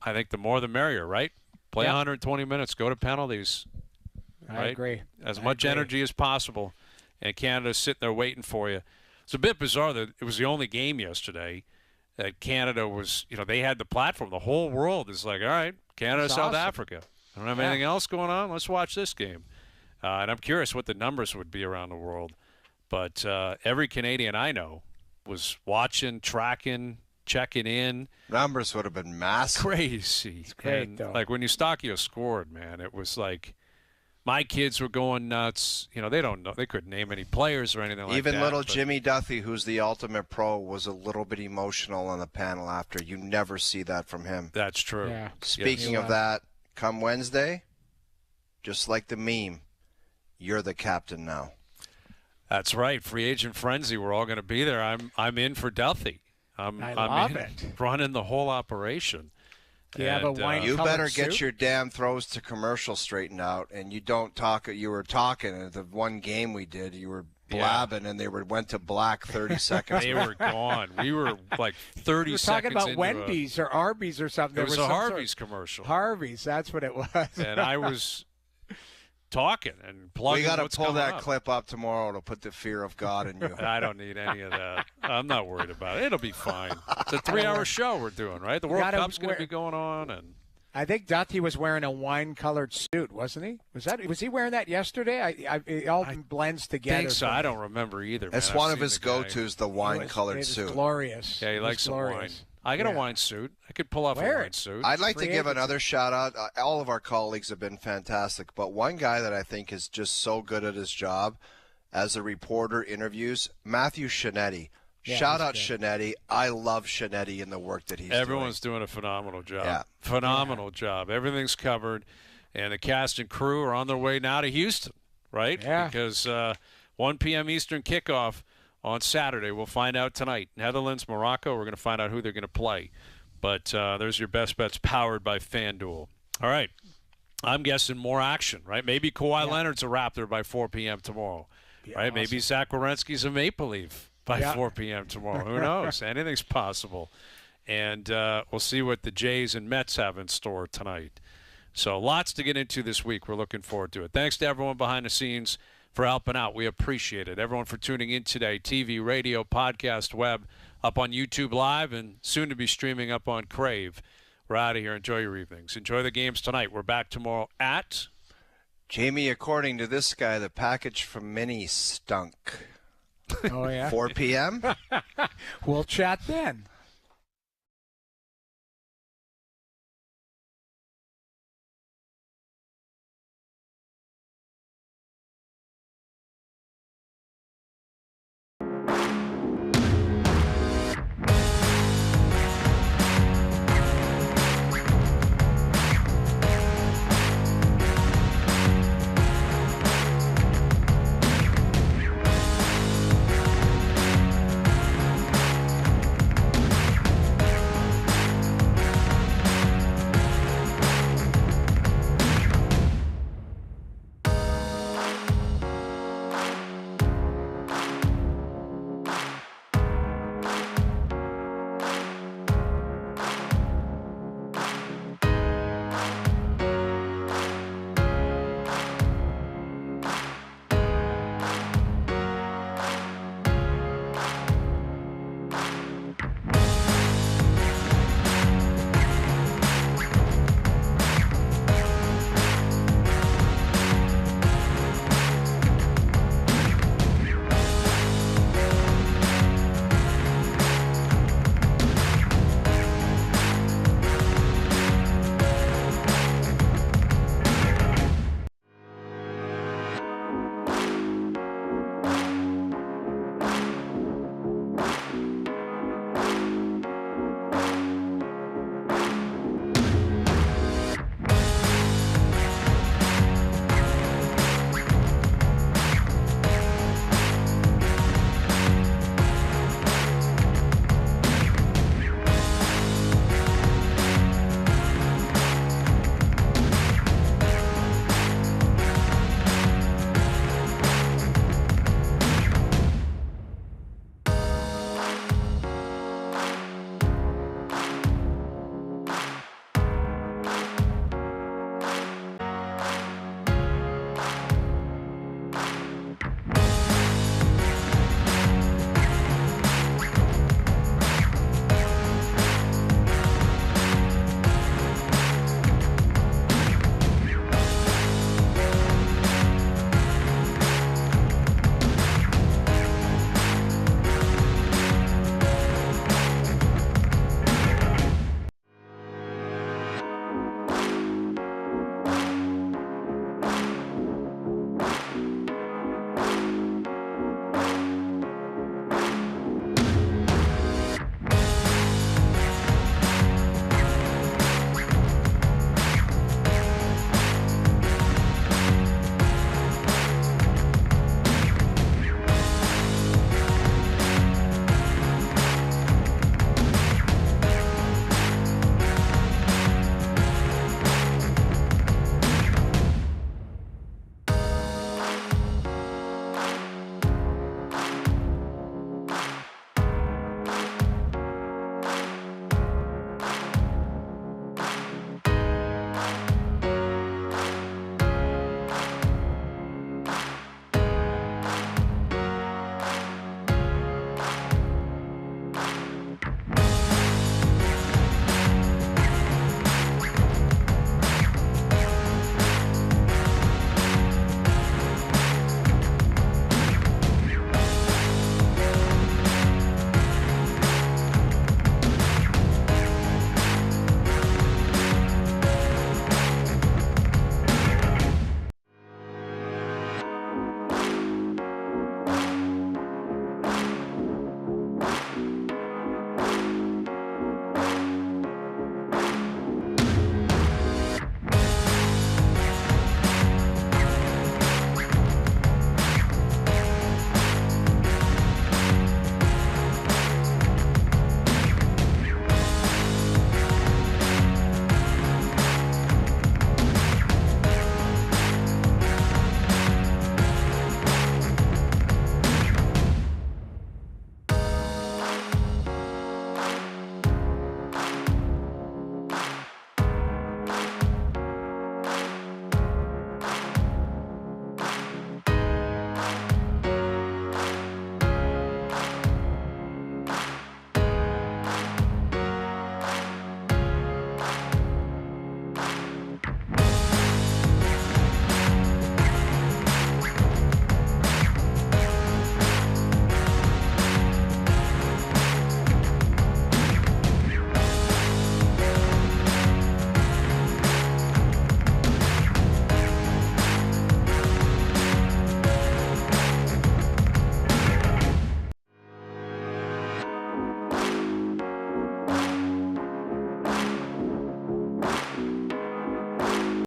Speaker 2: think the more the merrier, right? Play 120 minutes. Go to penalties. Right?
Speaker 3: I agree.
Speaker 2: As much energy as possible. And Canada's sitting there waiting for you. It's a bit bizarre that it was the only game yesterday that Canada was, they had the platform. The whole world is like, all right, Canada, South Africa. I don't have anything else going on. Let's watch this game. And I'm curious what the numbers would be around the world. But every Canadian I know was watching, tracking, checking in.
Speaker 4: Numbers would have been massive.
Speaker 2: Crazy.
Speaker 3: It's great,
Speaker 2: and,
Speaker 3: though.
Speaker 2: like, when Eustachio scored, man, it was like my kids were going nuts. They don't know. They couldn't name any players or anything like that.
Speaker 4: Even little Jimmy Duthie, who's the ultimate pro, was a little bit emotional on the panel after. You never see that from him.
Speaker 2: That's true.
Speaker 3: Yeah.
Speaker 4: Speaking of that, come Wednesday, just like the meme, you're the captain now.
Speaker 2: That's right. Free agent frenzy. We're all going to be there. I'm in for Duthie.
Speaker 3: I love it.
Speaker 2: Running the whole operation.
Speaker 3: Do you have a wine
Speaker 4: You better
Speaker 3: suit?
Speaker 4: get your damn throws to commercial straightened out, and you don't talk. You were talking at the one game we did. You were blabbing, and they went to black 30 seconds.
Speaker 2: They were gone. We were like 30
Speaker 3: We were
Speaker 2: seconds
Speaker 3: talking about Wendy's or Arby's or something.
Speaker 2: It was a Harvey's commercial.
Speaker 3: Harvey's, that's what it was.
Speaker 2: And I was talking and plugging.
Speaker 4: We got to
Speaker 2: what's
Speaker 4: pull
Speaker 2: coming
Speaker 4: that
Speaker 2: up.
Speaker 4: clip up tomorrow to put the fear of God in you.
Speaker 2: I don't need any of that. I'm not worried about it. It'll be fine. It's a 3-hour show we're doing, right? The World Cup's going to be going on, and
Speaker 3: I think Duthie was wearing a wine-colored suit, wasn't he? Was he wearing that yesterday? It all blends together.
Speaker 2: I think so. I don't remember either.
Speaker 4: It's
Speaker 2: man.
Speaker 4: one
Speaker 2: I've
Speaker 4: of his
Speaker 2: seen the guy.
Speaker 4: go-tos, the wine-colored suit.
Speaker 3: It's glorious.
Speaker 2: Yeah, he likes some wine. I got a wine suit. I could pull off a wine suit.
Speaker 4: I'd like to give another shout-out. All of our colleagues have been fantastic, but one guy that I think is just so good at his job as a reporter interviews, Matthew Shinetti.
Speaker 3: Yeah,
Speaker 4: Shout out Shinetti. I love Shinetti and the work that he's doing.
Speaker 2: Everyone's doing a phenomenal job.
Speaker 4: Yeah.
Speaker 2: Phenomenal job. Everything's covered, and the cast and crew are on their way now to Houston, right?
Speaker 3: Yeah.
Speaker 2: Because 1 p.m. Eastern kickoff on Saturday. We'll find out tonight. Netherlands, Morocco, we're going to find out who they're going to play. But there's your best bets powered by FanDuel. All right. I'm guessing more action, right? Maybe Kawhi Leonard's a Raptor by 4 p.m. tomorrow, right? Awesome. Maybe Zach Werenski's a Maple Leaf by 4 p.m. tomorrow. Who knows? Anything's possible. And we'll see what the Jays and Mets have in store tonight. So lots to get into this week. We're looking forward to it. Thanks to everyone behind the scenes for helping out. We appreciate it. Everyone for tuning in today. TV, radio, podcast, web, up on YouTube Live, and soon to be streaming up on Crave. We're out of here. Enjoy your evenings. Enjoy the games tonight. We're back tomorrow at...
Speaker 4: Jamie, according to this guy, the package from Minnie stunk.
Speaker 3: Oh, yeah?
Speaker 4: 4 p.m.?
Speaker 3: We'll chat then.